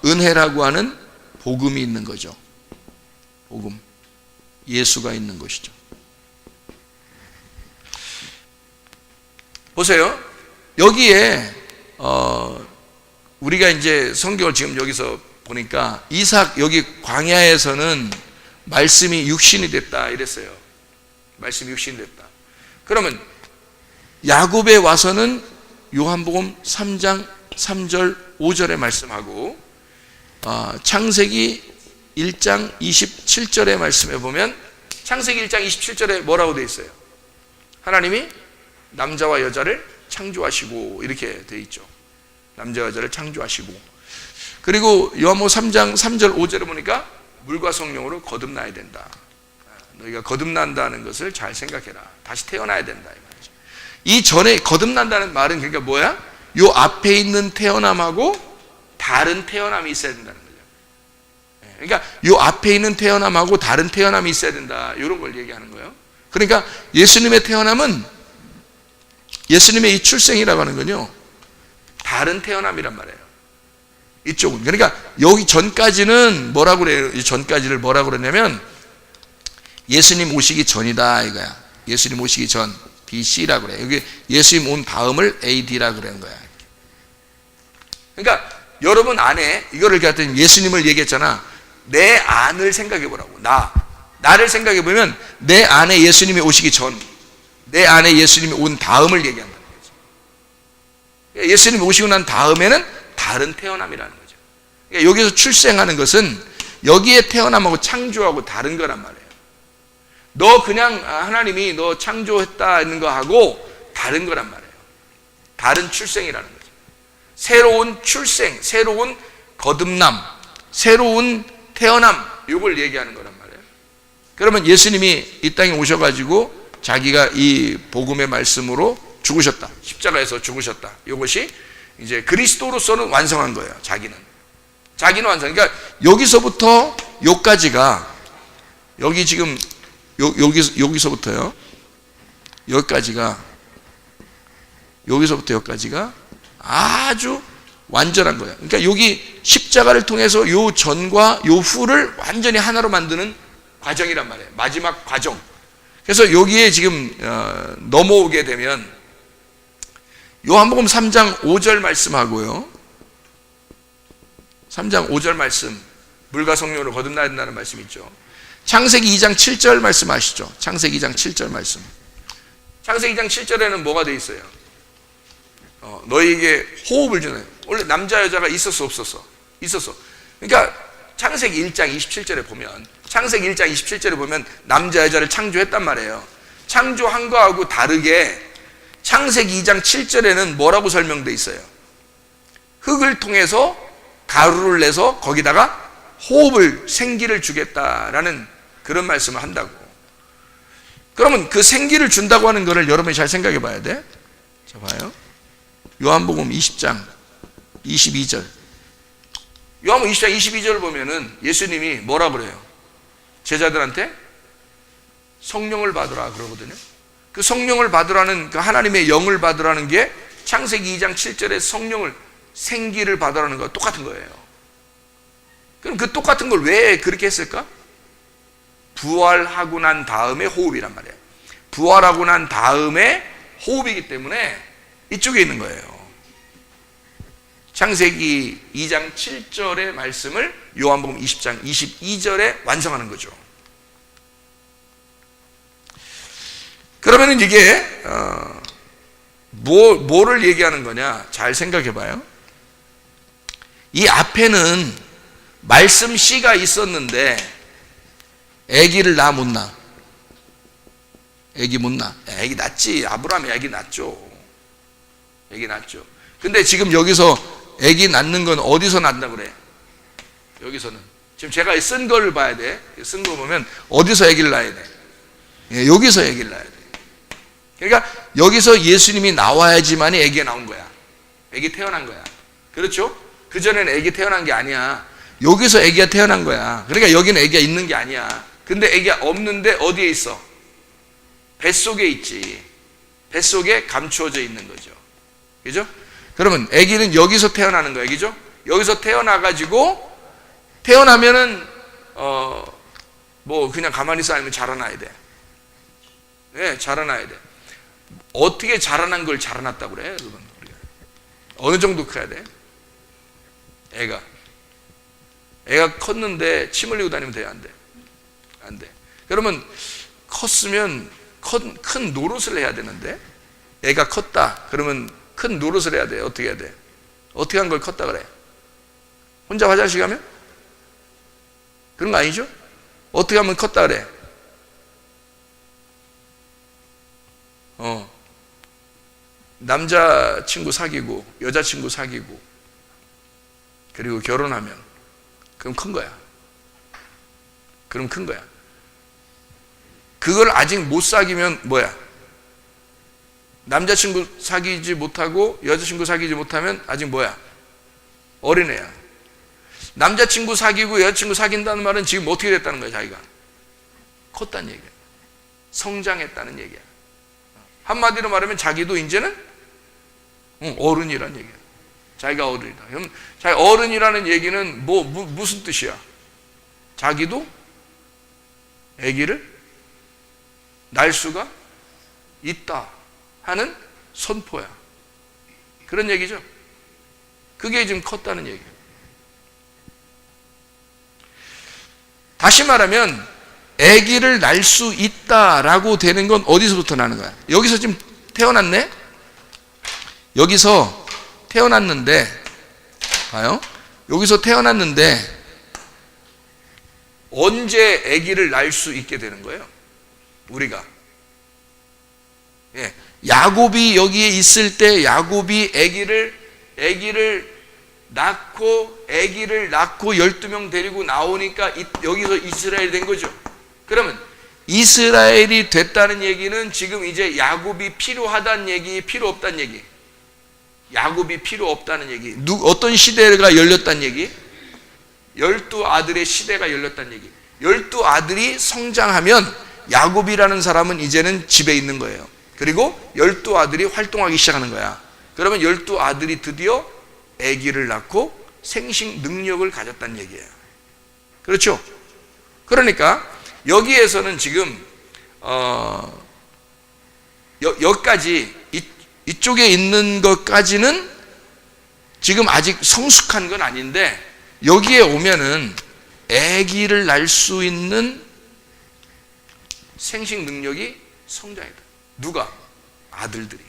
은혜라고 하는 복음이 있는 거죠. 복음. 예수가 있는 것이죠. 보세요. 여기에 우리가 이제 성경을 지금 여기서 보니까 이삭 여기 광야에서는 말씀이 육신이 됐다 이랬어요. 말씀이 육신이 됐다. 그러면 야곱에 와서는 요한복음 3장 3절 5절에 말씀하고 창세기 1장 27절의 말씀에 보면 창세기 1장 27절에 뭐라고 되어 있어요? 하나님이 남자와 여자를 창조하시고 이렇게 되어 있죠. 남자와 여자를 창조하시고, 그리고 요한복음 3장 3절 5절에 보니까 물과 성령으로 거듭나야 된다. 너희가 거듭난다는 것을 잘 생각해라. 다시 태어나야 된다 이 말이죠. 이 전에 거듭난다는 말은 그러니까 뭐야? 요 앞에 있는 태어남하고 다른 태어남이 있어야 된다는 거죠. 그러니까 요 앞에 있는 태어남하고 다른 태어남이 있어야 된다. 이런 걸 얘기하는 거예요. 그러니까 예수님의 태어남은, 예수님의 이 출생이라고 하는 건요, 다른 태어남이란 말이에요. 이쪽은. 그러니까 여기 전까지는 뭐라고 그래요? 이 전까지를 뭐라고 그러냐면 예수님 오시기 전이다 이거야. 예수님 오시기 전. BC라고 그래. 여기 예수님 온 다음을 AD라고 그러는 거야. 그러니까 여러분 안에 이거를 갖더니 예수님을 얘기했잖아. 내 안을 생각해 보라고. 나를 생각해 보면 내 안에 예수님이 오시기 전, 내 안에 예수님이 온 다음을 얘기한다는 거죠. 예수님이 오시고 난 다음에는 다른 태어남이라는 거죠. 그러니까 여기서 출생하는 것은 여기에 태어남하고 창조하고 다른 거란 말이에요. 너 그냥 하나님이 너 창조했다는 거 하고 다른 거란 말이에요. 다른 출생이라는 거죠. 새로운 출생, 새로운 거듭남, 새로운 태어남, 이걸 얘기하는 거란 말이에요. 그러면 예수님이 이 땅에 오셔가지고 자기가 이 복음의 말씀으로 죽으셨다, 십자가에서 죽으셨다, 이것이 이제 그리스도로서는 완성한 거예요. 자기는 완성. 그러니까 여기서부터 여기까지가, 여기 지금 여기서부터요, 여기서부터 여기까지가 아주 완전한 거예요. 그러니까 여기 십자가를 통해서 요 전과 요 후를 완전히 하나로 만드는 과정이란 말이에요. 마지막 과정. 그래서 여기에 지금 넘어오게 되면 요한복음 3장 5절 말씀하고요, 3장 5절 말씀, 물과 성령으로 거듭나야 된다는 말씀 있죠. 창세기 2장 7절 말씀 아시죠? 창세기 2장 7절 말씀. 창세기 2장 7절에는 뭐가 돼 있어요? 너희에게 호흡을 주는, 원래 남자 여자가 있었어 없었어? 있었어. 그러니까 창세기 1장 27절에 보면, 창세기 1장 27절에 보면 남자 여자를 창조했단 말이에요. 창조한 거하고 다르게 창세기 2장 7절에는 뭐라고 설명돼 있어요? 흙을 통해서 가루를 내서 거기다가 호흡을, 생기를 주겠다라는 그런 말씀을 한다고. 그러면 그 생기를 준다고 하는 것을 여러분이 잘 생각해 봐야 돼. 자, 봐요. 요한복음 20장 22절. 요한복음 20장 22절을 보면은 예수님이 뭐라 그래요? 제자들한테 성령을 받으라 그러거든요. 그 성령을 받으라는, 그 하나님의 영을 받으라는 게 창세기 2장 7절에 성령을, 생기를 받으라는 거 똑같은 거예요. 그럼 그 똑같은 걸 왜 그렇게 했을까? 부활하고 난 다음에 호흡이란 말이에요. 부활하고 난 다음에 호흡이기 때문에 이쪽에 있는 거예요. 창세기 2장 7절의 말씀을 요한복음 20장 22절에 완성하는 거죠. 그러면 이게 뭐를 얘기하는 거냐? 잘 생각해 봐요. 이 앞에는 말씀 씨가 있었는데 아기를 낳아 못 낳아? 아기 못 낳아? 아기 낳지. 아브라함이 아기 낳죠. 아기 낳죠. 근데 지금 여기서 아기 낳는 건 어디서 낳는다 그래? 여기서는. 지금 제가 쓴 걸 봐야 돼. 쓴 거 보면 어디서 아기를 낳아야 돼? 예, 여기서 아기를 낳아야 돼. 그러니까 여기서 예수님이 나와야지만이 아기가 나온 거야. 아기 태어난 거야. 그렇죠? 그전에는 아기 태어난 게 아니야. 여기서 아기가 태어난 거야. 그러니까 여기는 아기가 있는 게 아니야. 근데 아기가 없는데 어디에 있어? 뱃속에 있지. 뱃속에 감추어져 있는 거죠. 그죠? 그러면 아기는 여기서 태어나는 거야. 그죠? 여기서 태어나가지고, 태어나면은 뭐 그냥 가만히 있어? 아니면 자라나야 돼? 네, 자라나야 돼. 어떻게 자라난 걸 자라났다고 그래? 여러분, 어느 정도 커야 돼? 애가 컸는데 침 흘리고 다니면 돼? 안 돼? 안 돼. 그러면 컸으면 큰 노릇을 해야 되는데, 애가 컸다 그러면 큰 노릇을 해야 돼. 어떻게 해야 돼? 어떻게 한 걸 컸다 그래? 혼자 화장실 가면? 그런 거 아니죠? 어떻게 하면 컸다 그래? 남자친구 사귀고 여자친구 사귀고 그리고 결혼하면, 그럼 큰 거야. 그럼 큰 거야. 그걸 아직 못 사귀면 뭐야? 남자친구 사귀지 못하고 여자친구 사귀지 못하면 아직 뭐야? 어린애야. 남자친구 사귀고 여자친구 사귄다는 말은 지금 어떻게 됐다는 거야? 자기가 컸다는 얘기야. 성장했다는 얘기야. 한마디로 말하면 자기도 이제는 어른이라는 얘기야. 자기가 어른이다. 그럼 자기 어른이라는 얘기는 무슨 뜻이야? 자기도 아기를 낳을 수가 있다 하는 선포야. 그런 얘기죠. 그게 지금 컸다는 얘기예요. 다시 말하면 아기를 낳을 수 있다라고 되는 건 어디서부터 나는 거야? 여기서 지금 태어났네? 여기서 태어났는데, 봐요. 여기서 태어났는데 언제 아기를 낳을 수 있게 되는 거예요? 우리가. 예. 야곱이 여기에 있을 때 야곱이 아기를 낳고 12명 데리고 나오니까 여기서 이스라엘이 된 거죠. 그러면 이스라엘이 됐다는 얘기는 지금 이제 야곱이 필요하다는 얘기, 필요 없다는 얘기. 야곱이 필요 없다는 얘기. 어떤 시대가 열렸다는 얘기? 12아들의 시대가 열렸다는 얘기. 12아들이 성장하면 야곱이라는 사람은 이제는 집에 있는 거예요. 그리고 12아들이 활동하기 시작하는 거야. 그러면 12아들이 드디어 아기를 낳고 생식 능력을 가졌다는 얘기예요. 그렇죠? 그러니까 여기에서는 지금 여기까지 이쪽에 있는 것까지는 지금 아직 성숙한 건 아닌데 여기에 오면은 아기를 낳을 수 있는 생식 능력이 성장이다. 누가? 아들들이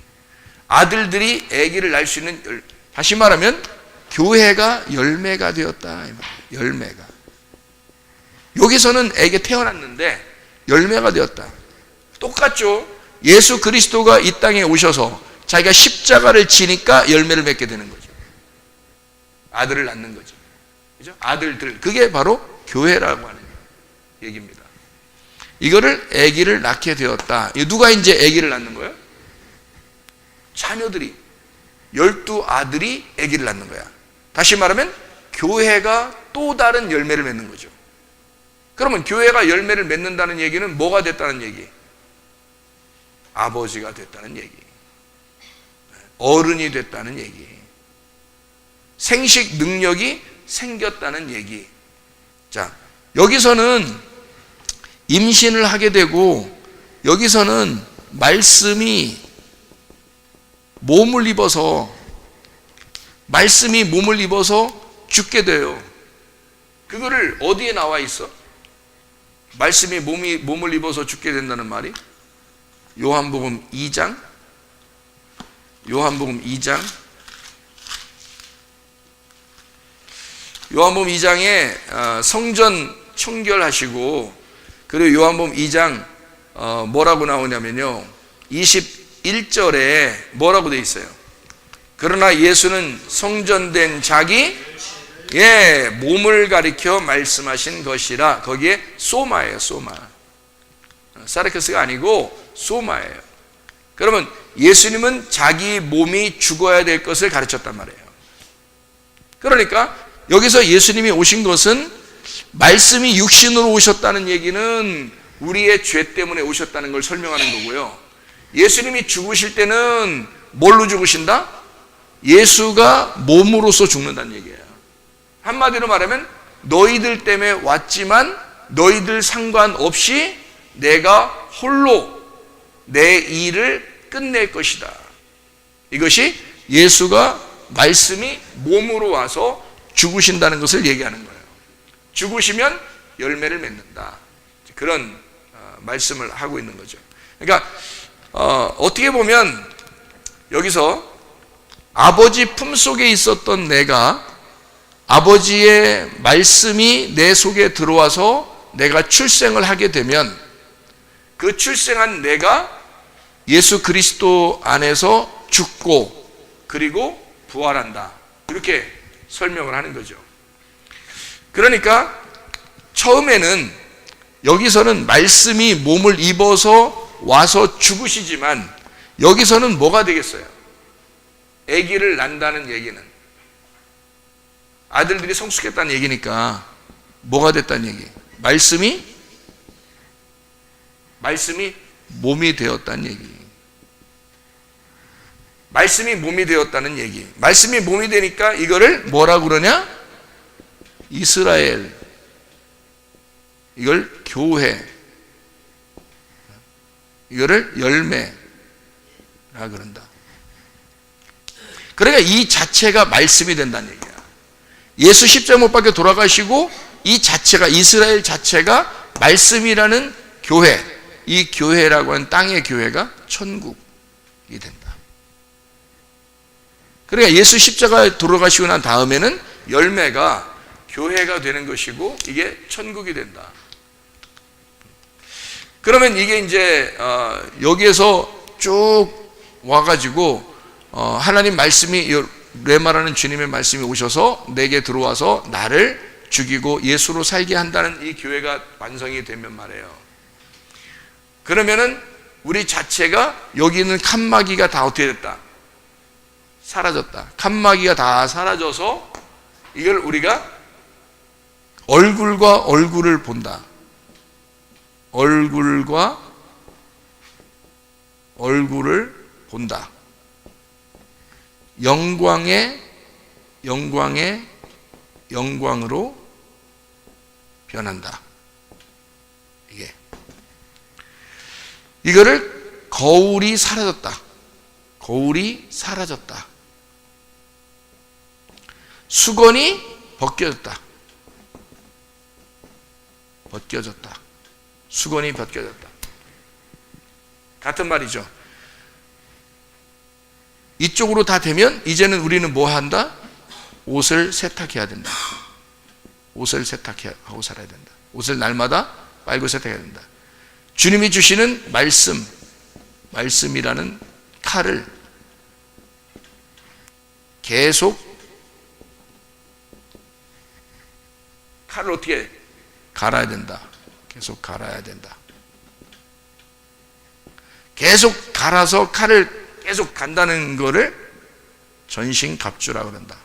아기를 낳을 수 있는, 다시 말하면 교회가 열매가 되었다. 열매가. 여기서는 아기가 태어났는데 열매가 되었다. 똑같죠? 예수 그리스도가 이 땅에 오셔서 자기가 십자가를 지니까 열매를 맺게 되는 거죠. 아들을 낳는 거죠. 그죠? 아들들. 그게 바로 교회라고 하는 얘기입니다. 이거를 아기를 낳게 되었다. 누가 이제 아기를 낳는 거예요? 자녀들이. 12아들이 아기를 낳는 거야. 다시 말하면 교회가 또 다른 열매를 맺는 거죠. 그러면 교회가 열매를 맺는다는 얘기는 뭐가 됐다는 얘기? 아버지가 됐다는 얘기. 어른이 됐다는 얘기. 생식 능력이 생겼다는 얘기. 자, 여기서는 임신을 하게 되고 여기서는 말씀이 몸을 입어서 죽게 돼요. 그거를 어디에 나와 있어? 말씀이 몸을 입어서 죽게 된다는 말이 요한복음 2장 요한복음 2장에 성전 청결하시고, 그리고 요한복음 2장 뭐라고 나오냐면요, 21절에 뭐라고 돼 있어요? 그러나 예수는 성전된 자기 몸을 가리켜 말씀하신 것이라. 거기에 소마예요. 소마. 사르케스가 아니고 소마예요. 그러면 예수님은 자기 몸이 죽어야 될 것을 가르쳤단 말이에요. 그러니까 여기서 예수님이 오신 것은 말씀이 육신으로 오셨다는 얘기는 우리의 죄 때문에 오셨다는 걸 설명하는 거고요. 예수님이 죽으실 때는 뭘로 죽으신다? 예수가 몸으로서 죽는다는 얘기예요. 한마디로 말하면 너희들 때문에 왔지만 너희들 상관없이 내가 홀로 내 일을 끝낼 것이다. 이것이 예수가 말씀이 몸으로 와서 죽으신다는 것을 얘기하는 거예요. 죽으시면 열매를 맺는다. 그런 말씀을 하고 있는 거죠. 그러니까 어떻게 보면 여기서 아버지 품속에 있었던 내가, 아버지의 말씀이 내 속에 들어와서 내가 출생을 하게 되면 그 출생한 내가 예수 그리스도 안에서 죽고 그리고 부활한다. 이렇게 설명을 하는 거죠. 그러니까 처음에는 여기서는 말씀이 몸을 입어서 와서 죽으시지만 여기서는 뭐가 되겠어요? 아기를 낳는다는 얘기는 아들들이 성숙했다는 얘기니까 뭐가 됐다는 얘기? 말씀이 몸이 되었다는 얘기. 말씀이 몸이 되었다는 얘기. 말씀이 몸이 되니까 이거를 뭐라고 그러냐? 이스라엘. 이걸 교회. 이거를 열매라 그런다. 그러니까 이 자체가 말씀이 된다는 얘기야. 예수 십자가 못 박혀 돌아가시고 이 자체가, 이스라엘 자체가 말씀이라는 교회, 이 교회라고 하는 땅의 교회가 천국이 된다. 그러니까 예수 십자가에 돌아가시고 난 다음에는 열매가 교회가 되는 것이고 이게 천국이 된다. 그러면 이게 이제 여기에서 쭉 와가지고 하나님 말씀이 레마라는 주님의 말씀이 오셔서 내게 들어와서 나를 죽이고 예수로 살게 한다는 이 교회가 완성이 되면 말이에요. 그러면은 우리 자체가 여기 있는 칸막이가 다 어떻게 됐다? 사라졌다. 칸막이가 다 사라져서 이걸 우리가 얼굴과 얼굴을 본다. 얼굴과 얼굴을 본다. 영광의 영광으로 변한다. 이거를 거울이 사라졌다. 거울이 사라졌다. 수건이 벗겨졌다. 벗겨졌다. 수건이 벗겨졌다. 같은 말이죠. 이쪽으로 다 되면 이제는 우리는 뭐 한다? 옷을 세탁해야 된다. 옷을 세탁하고 살아야 된다. 옷을 날마다 빨고 세탁해야 된다. 주님이 주시는 말씀이라는 칼을 계속 칼을 어떻게 갈아야 된다. 계속 갈아야 된다. 계속 갈아서 칼을 계속 간다는 거를 전신갑주라고 그런다.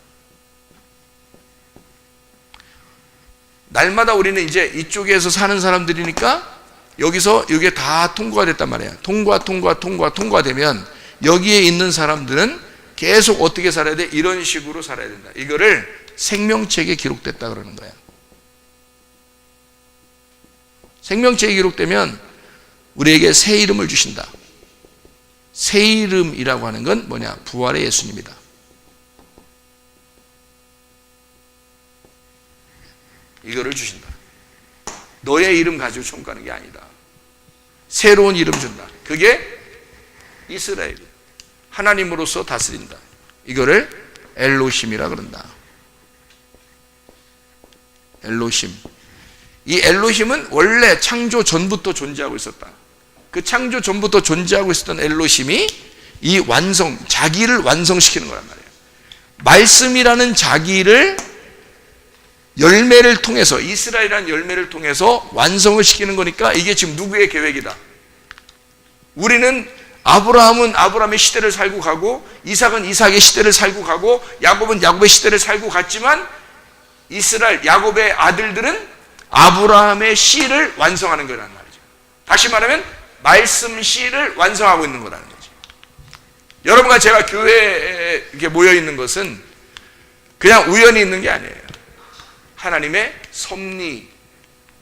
날마다 우리는 이제 이쪽에서 사는 사람들이니까 여기서 이게 다 통과가 됐단 말이야. 통과되면 여기에 있는 사람들은 계속 어떻게 살아야 돼? 이런 식으로 살아야 된다. 이거를 생명책에 기록됐다 그러는 거야. 생명책에 기록되면 우리에게 새 이름을 주신다. 새 이름이라고 하는 건 뭐냐? 부활의 예수님이다. 이거를 주신다. 너의 이름 가지고 총 가는 게 아니다. 새로운 이름 준다. 그게 이스라엘이야. 하나님으로서 다스린다. 이거를 엘로힘이라 그런다. 엘로힘. 이 엘로힘은 원래 창조 전부터 존재하고 있었다. 그 창조 전부터 존재하고 있었던 엘로힘이 이 자기를 완성시키는 거란 말이에요. 말씀이라는 자기를 열매를 통해서, 이스라엘이라는 열매를 통해서 완성을 시키는 거니까 이게 지금 누구의 계획이다? 우리는 아브라함은 아브라함의 시대를 살고 가고, 이삭은 이삭의 시대를 살고 가고, 야곱은 야곱의 시대를 살고 갔지만 이스라엘, 야곱의 아들들은 아브라함의 씨를 완성하는 거란 말이죠. 다시 말하면 말씀 씨를 완성하고 있는 거라는 거죠. 여러분과 제가 교회에 이렇게 모여 있는 것은 그냥 우연히 있는 게 아니에요. 하나님의 섭리,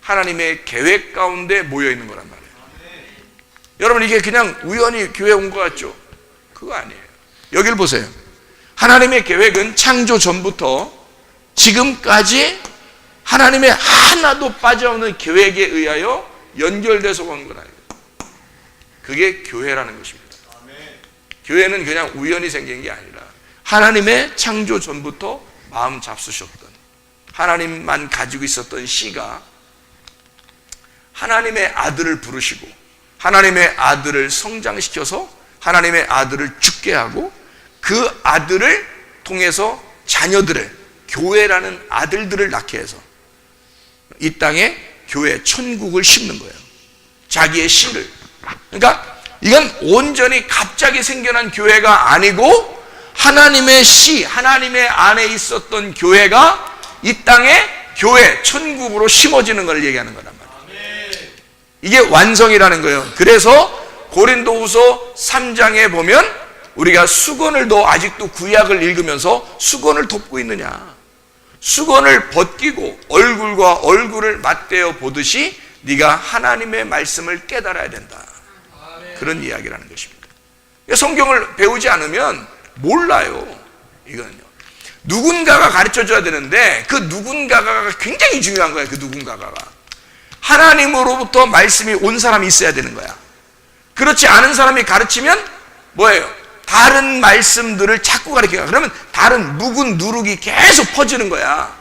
하나님의 계획 가운데 모여 있는 거란 말이에요. 여러분, 이게 그냥 우연히 교회 온 것 같죠? 그거 아니에요. 여기를 보세요. 하나님의 계획은 창조 전부터 지금까지 하나님의 하나도 빠져없는 계획에 의하여 연결돼서 온 거라요. 그게 교회라는 것입니다. 교회는 그냥 우연히 생긴 게 아니라 하나님의 창조 전부터 마음 잡수셨던, 하나님만 가지고 있었던 씨가 하나님의 아들을 부르시고 하나님의 아들을 성장시켜서 하나님의 아들을 죽게 하고 그 아들을 통해서 자녀들을, 교회라는 아들들을 낳게 해서 이 땅에 교회, 천국을 심는 거예요. 자기의 씨를. 그러니까 이건 온전히 갑자기 생겨난 교회가 아니고 하나님의 씨, 하나님의 안에 있었던 교회가 이 땅에 교회, 천국으로 심어지는 걸 얘기하는 거란 말이에요. 이게 완성이라는 거예요. 그래서 고린도후서 3장에 보면 우리가 수건을 너 아직도 구약을 읽으면서 수건을 덮고 있느냐, 수건을 벗기고 얼굴과 얼굴을 맞대어 보듯이 네가 하나님의 말씀을 깨달아야 된다. 그런 이야기라는 것입니다. 성경을 배우지 않으면 몰라요. 이거는요, 누군가가 가르쳐줘야 되는데 그 누군가가 굉장히 중요한 거예요. 그 누군가가 하나님으로부터 말씀이 온 사람이 있어야 되는 거야. 그렇지 않은 사람이 가르치면 뭐예요? 다른 말씀들을 자꾸 가르쳐요. 그러면 다른 묵은 누룩이 계속 퍼지는 거야.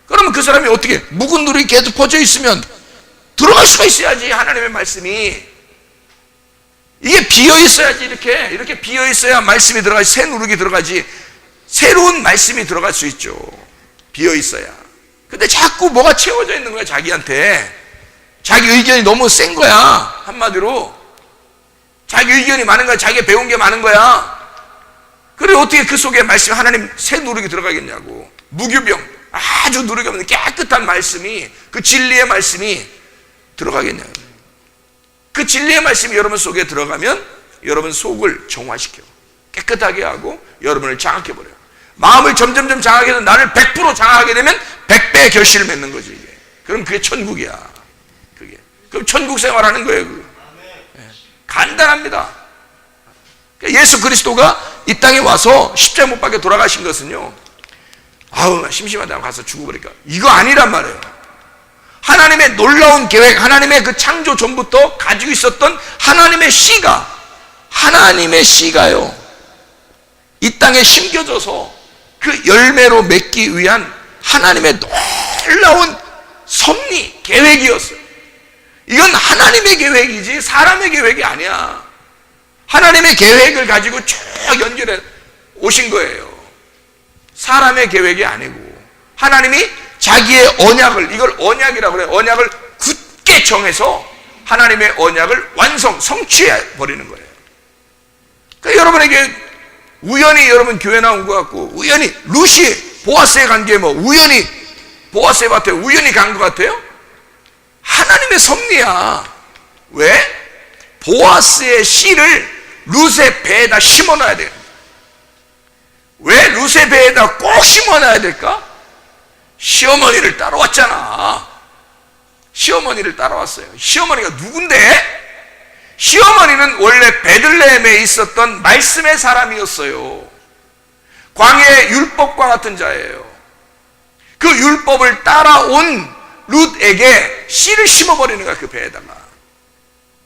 그러면 그 사람이 어떻게, 묵은 누룩이 계속 퍼져 있으면 들어갈 수가 있어야지. 하나님의 말씀이 이게 비어 있어야지. 이렇게 비어 있어야 말씀이 들어가지. 새 누룩이 들어가지. 새로운 말씀이 들어갈 수 있죠. 비어 있어야. 근데 자꾸 뭐가 채워져 있는 거야. 자기한테. 자기 의견이 너무 센 거야. 한마디로 자기 의견이 많은 거야. 자기가 배운 게 많은 거야. 그래 어떻게 그 속에 말씀, 하나님 새 누룩이 들어가겠냐고. 무교병, 아주 누룩이 없는 깨끗한 말씀이, 그 진리의 말씀이 들어가겠냐고. 그 진리의 말씀이 여러분 속에 들어가면 여러분 속을 정화시켜 깨끗하게 하고 여러분을 장악해버려요. 마음을 점점점 장악해서 나를 100% 장악하게 되면 100배의 결실을 맺는 거지. 이게. 그럼 그게 천국이야. 그럼 천국 생활하는 거예요. 간단합니다. 예수 그리스도가 이 땅에 와서 십자가 못 박혀 돌아가신 것은요, 아우 심심하다 가서 죽어버릴까, 이거 아니란 말이에요. 하나님의 놀라운 계획, 하나님의 그 창조 전부터 가지고 있었던 하나님의 씨가요 이 땅에 심겨져서 그 열매로 맺기 위한 하나님의 놀라운 섭리, 계획이었어요. 이건 하나님의 계획이지 사람의 계획이 아니야. 하나님의 계획을 가지고 쭉 연결해 오신 거예요. 사람의 계획이 아니고 하나님이 자기의 언약을, 이걸 언약이라고 그래요. 언약을 굳게 정해서 하나님의 언약을 성취해 버리는 거예요. 그러니까 여러분에게 우연히 여러분 교회 나온 것 같고, 우연히 루시 보아스에 간 게 뭐 우연히 보아스에 밭에 우연히 간 것 같아요? 하나님의 섭리야. 왜? 보아스의 씨를 룻의 배에다 심어놔야 돼요. 왜 룻의 배에다 꼭 심어놔야 될까? 시어머니를 따라왔잖아. 시어머니를 따라왔어요. 시어머니가 누군데? 시어머니는 원래 베들레헴에 있었던 말씀의 사람이었어요. 광야의 율법과 같은 자예요. 그 율법을 따라온 룻에게 씨를 심어버리는 거야. 그 배에다가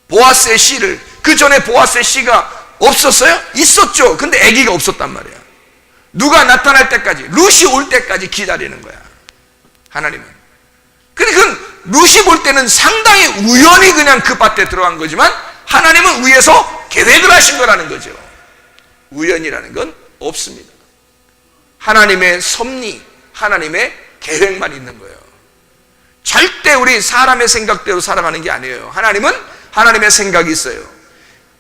보아스의 씨를. 그 전에 보아스의 씨가 없었어요? 있었죠. 근데 아기가 없었단 말이야. 누가 나타날 때까지, 룻이 올 때까지 기다리는 거야, 하나님은. 근데 그 룻이 볼 때는 상당히 우연히 그냥 그 밭에 들어간 거지만 하나님은 위에서 계획을 하신 거라는 거죠. 우연이라는 건 없습니다. 하나님의 섭리, 하나님의 계획만 있는 거예요. 절대 우리 사람의 생각대로 살아가는 게 아니에요. 하나님은 하나님의 생각이 있어요.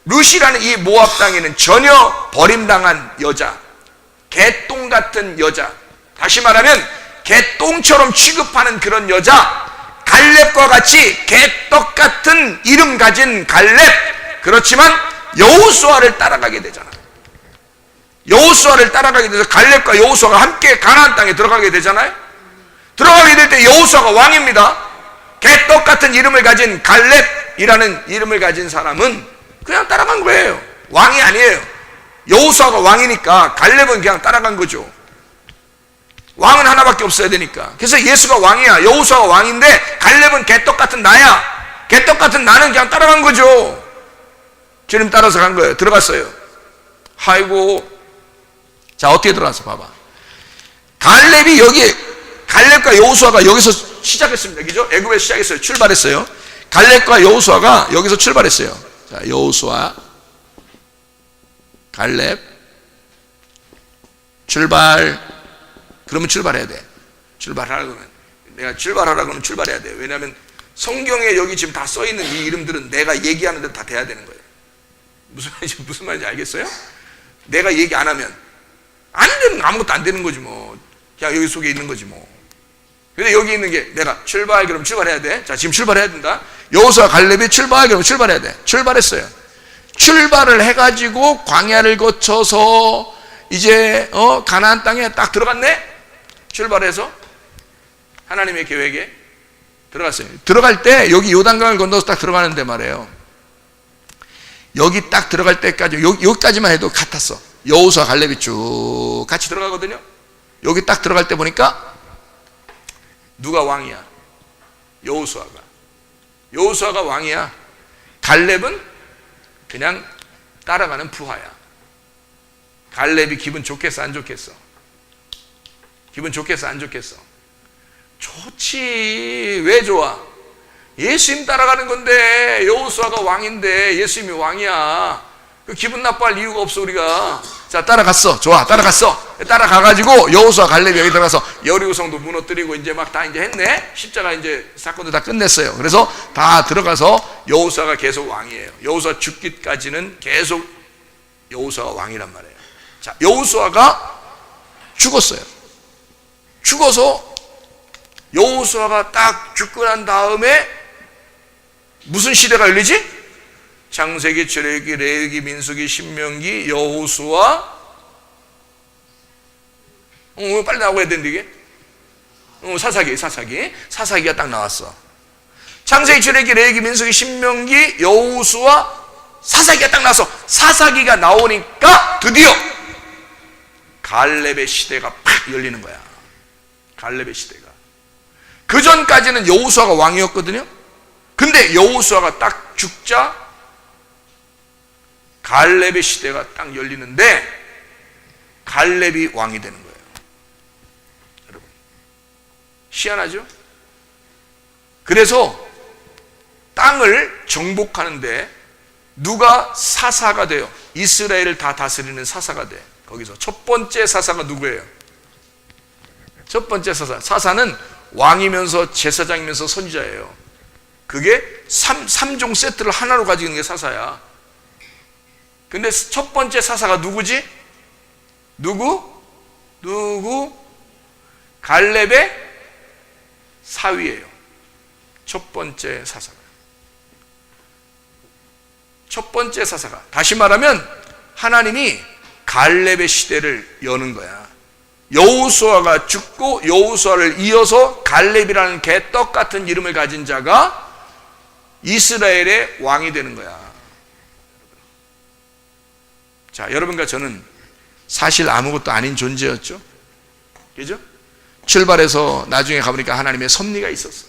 룻이라는 이 모압 땅에는 전혀 버림당한 여자, 개똥 같은 여자, 다시 말하면 개똥처럼 취급하는 그런 여자, 갈렙과 같이 개떡 같은 이름 가진 갈렙. 그렇지만 여호수아를 따라가게 되잖아요. 여호수아를 따라가게 돼서 갈렙과 여호수아가 함께 가나안 땅에 들어가게 되잖아요. 들어가게 될 때 여호수아가 왕입니다. 개떡 같은 이름을 가진 갈렙이라는 이름을 가진 사람은 그냥 따라간 거예요. 왕이 아니에요. 여호수아가 왕이니까 갈렙은 그냥 따라간 거죠. 왕은 하나밖에 없어야 되니까. 그래서 예수가 왕이야, 여호수아가 왕인데 갈렙은 개떡 같은 나야. 개떡 같은 나는 그냥 따라간 거죠. 주님 따라서 간 거예요. 들어갔어요. 아이고, 자 어떻게 들어갔어? 봐봐. 갈렙이 여기, 갈렙과 여호수아가 여기서 시작했습니다. 그죠? 애굽에서 시작했어요. 출발했어요. 갈렙과 여호수아가 여기서 출발했어요. 자, 여호수아, 갈렙, 출발. 그러면 출발해야 돼. 출발하라 그러면, 내가 출발하라 그러면 출발해야 돼. 왜냐하면 성경에 여기 지금 다 써있는 이 이름들은 내가 얘기하는 대로 다 돼야 되는 거예요. 무슨 말인지 알겠어요? 내가 얘기 안 하면 안 되는, 아무것도 안 되는 거지 뭐. 그냥 여기 속에 있는 거지 뭐. 근데 여기 있는 게 내가 출발 그러면 출발해야 돼. 자, 지금 출발해야 된다. 여호수아 갈렙이 출발 그러면 출발해야 돼. 출발했어요. 출발을 해가지고 광야를 거쳐서 이제 가나안 땅에 딱 들어갔네. 출발해서 하나님의 계획에 들어갔어요. 들어갈 때 여기 요단강을 건너서 딱 들어가는데 말이에요. 여기 딱 들어갈 때까지 여기까지만 해도 같았어. 여호수아 갈렙이 쭉 같이 들어가거든요. 여기 딱 들어갈 때 보니까 누가 왕이야? 여호수아가 왕이야. 갈렙은 그냥 따라가는 부하야. 갈렙이 기분 좋겠어, 안 좋겠어? 기분 좋겠어, 안 좋겠어? 좋지. 왜 좋아? 예수님 따라가는 건데, 여호수아가 왕인데 예수님이 왕이야. 그 기분 나빠할 이유가 없어 우리가. 자, 따라갔어. 좋아, 따라갔어. 따라가가지고 여호수아 갈렙이 여기 들어가서 여리고성도 무너뜨리고 이제 막 다 이제 했네. 십자가 이제 사건도 다 끝냈어요. 그래서 다 들어가서 여호수아가 계속 왕이에요. 여호수아 죽기까지는 계속 여호수아가 왕이란 말이에요. 자, 여호수아가 죽었어요. 죽어서 여호수아가 딱 죽고 난 다음에 무슨 시대가 열리지? 창세기, 출애굽기, 레위기, 민수기, 신명기, 여호수아. 빨리 나와야 되는데 이게. 사사기가 딱 나왔어. 창세기, 출애굽기, 레위기, 민수기, 신명기, 여호수아, 사사기가 딱 나왔어. 사사기가 나오니까 드디어 갈렙의 시대가 팍 열리는 거야. 갈렙의 시대가. 그 전까지는 여호수아가 왕이었거든요. 근데 여호수아가 딱 죽자 갈렙의 시대가 딱 열리는데 갈렙이 왕이 되는 거예요. 여러분, 희한하죠? 그래서 땅을 정복하는데 누가 사사가 돼요? 이스라엘을 다 다스리는 사사가 돼. 거기서 첫 번째 사사가 누구예요? 첫 번째 사사는 왕이면서 제사장이면서 선지자예요. 그게 3종 세트를 하나로 가지고 있는 게 사사야. 근데 첫 번째 사사가 누구지? 누구? 갈렙의 사위예요. 첫 번째 사사가. 첫 번째 사사가. 다시 말하면 하나님이 갈렙의 시대를 여는 거야. 여호수아가 죽고 여호수아를 이어서 갈렙이라는 개떡 같은 이름을 가진 자가 이스라엘의 왕이 되는 거야. 자, 여러분과 저는 사실 아무것도 아닌 존재였죠. 그죠? 출발해서 나중에 가보니까 하나님의 섭리가 있었어.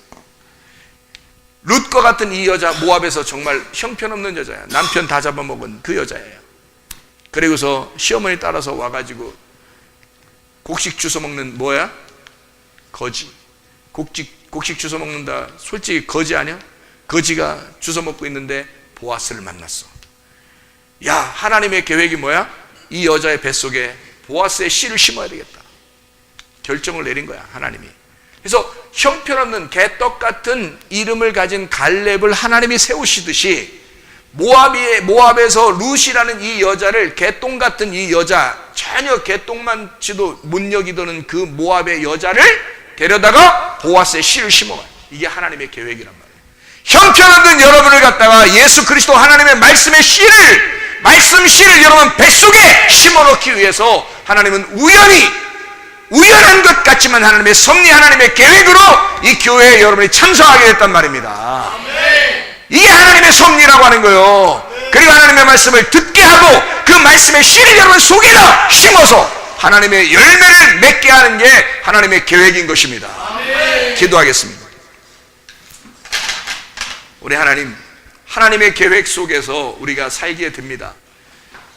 룻과 같은 이 여자, 모압에서 정말 형편없는 여자야. 남편 다 잡아먹은 그 여자예요. 그리고서 시어머니 따라서 와가지고 곡식 주워 먹는 뭐야? 거지. 곡식 주워 먹는다. 솔직히 거지 아니야? 거지가 주워 먹고 있는데 보아스를 만났어. 야, 하나님의 계획이 뭐야? 이 여자의 뱃속에 보아스의 씨를 심어야 되겠다. 결정을 내린 거야, 하나님이. 그래서 형편없는 개떡 같은 이름을 가진 갈렙을 하나님이 세우시듯이 모압에서 룻이라는 이 여자를, 개똥 같은 이 여자, 전혀 개똥만치도 못 여기던 그 모압의 여자를 데려다가 보아스의 씨를 심어가요. 이게 하나님의 계획이란 말이에요. 형편없는 여러분을 갖다가 예수 그리스도 하나님의 말씀의 씨를, 말씀 씨를 여러분 뱃속에 심어놓기 위해서 하나님은 우연한 것 같지만 하나님의 섭리, 하나님의 계획으로 이 교회에 여러분이 참석하게 됐단 말입니다. 이게 하나님의 섭리라고 하는 거예요. 그리고 하나님의 말씀을 듣게 하고 그 말씀의 씨를 여러분 속에다 심어서 하나님의 열매를 맺게 하는 게 하나님의 계획인 것입니다. 기도하겠습니다. 우리 하나님의 계획 속에서 우리가 살게 됩니다.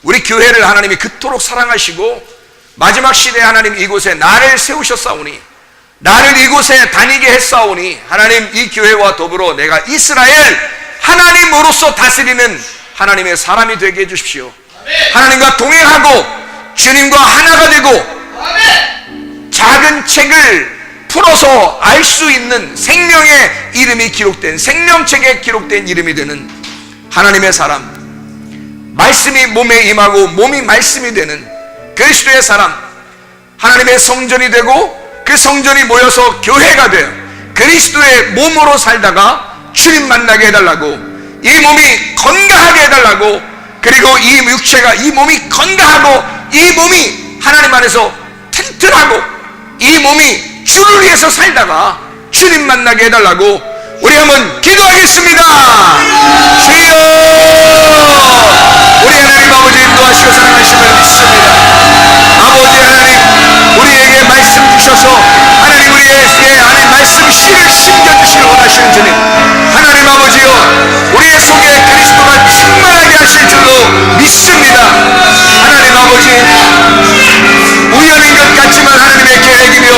우리 교회를 하나님이 그토록 사랑하시고 마지막 시대에 하나님 이곳에 나를 세우셨사오니, 나를 이곳에 다니게 했사오니 하나님 이 교회와 더불어 내가 이스라엘 하나님으로서 다스리는 하나님의 사람이 되게 해주십시오. 하나님과 동행하고 주님과 하나가 되고 작은 책을 풀어서 알 수 있는 생명의 이름이 기록된, 생명책에 기록된 이름이 되는 하나님의 사람, 말씀이 몸에 임하고 몸이 말씀이 되는 그리스도의 사람, 하나님의 성전이 되고 그 성전이 모여서 교회가 되어 그리스도의 몸으로 살다가 주님 만나게 해달라고, 이 몸이 건강하게 해달라고, 그리고 이 육체가, 이 몸이 건강하고 이 몸이 하나님 안에서 튼튼하고 이 몸이 주를 위해서 살다가 주님 만나게 해달라고 우리 한번 기도하겠습니다. 주여, 우리 하나님 아버지 인도하시고 사랑하심을 믿습니다. 아버지 하나님, 우리에게 말씀 주셔서 하나님 우리의 안에 말씀 씨를 심겨주시길 원하시는 주님, 하나님 아버지요, 우리의 속에 그리스도가 충만하게 하실 줄로 믿습니다. 하나님 아버지, 우연인 것 같지만 하나님의 계획이며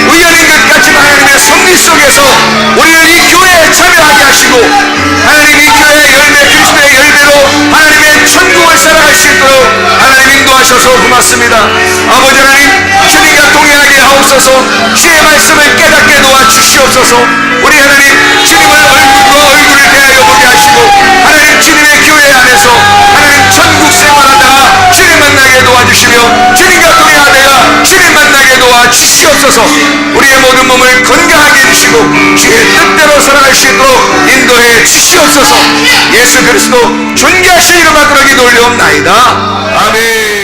우연인 것 같지만 하나님의 섭리 속에서 우리를 이 교회에 참여하게 하시옵소서. 하시고 하나님이 교회의 열매 그리스도의 열매로 하나님의 천국을 살아갈 수 있도록 하나님 인도하셔서 고맙습니다. 아버지 하나님 주님과 동행하게 하옵소서. 주의 말씀을 깨닫게 도와주시옵소서. 우리 하나님 주님을 얼굴과 얼굴을 대하여 보게 하시고 하나님 주님의 교회 안에서 하나님 천국 생활하다가 주님 만나게 도와주시며 주님과 동행하다가 주님 만나게 도와주시옵소서. 우리의 모든 몸을 건강하게 해주시고 주의 뜻대로 살아갈 수 있도록 인도해 주시옵소서. 예수 그리스도 존귀하신 이름 앞으로 기도 올려옵나이다. 아멘.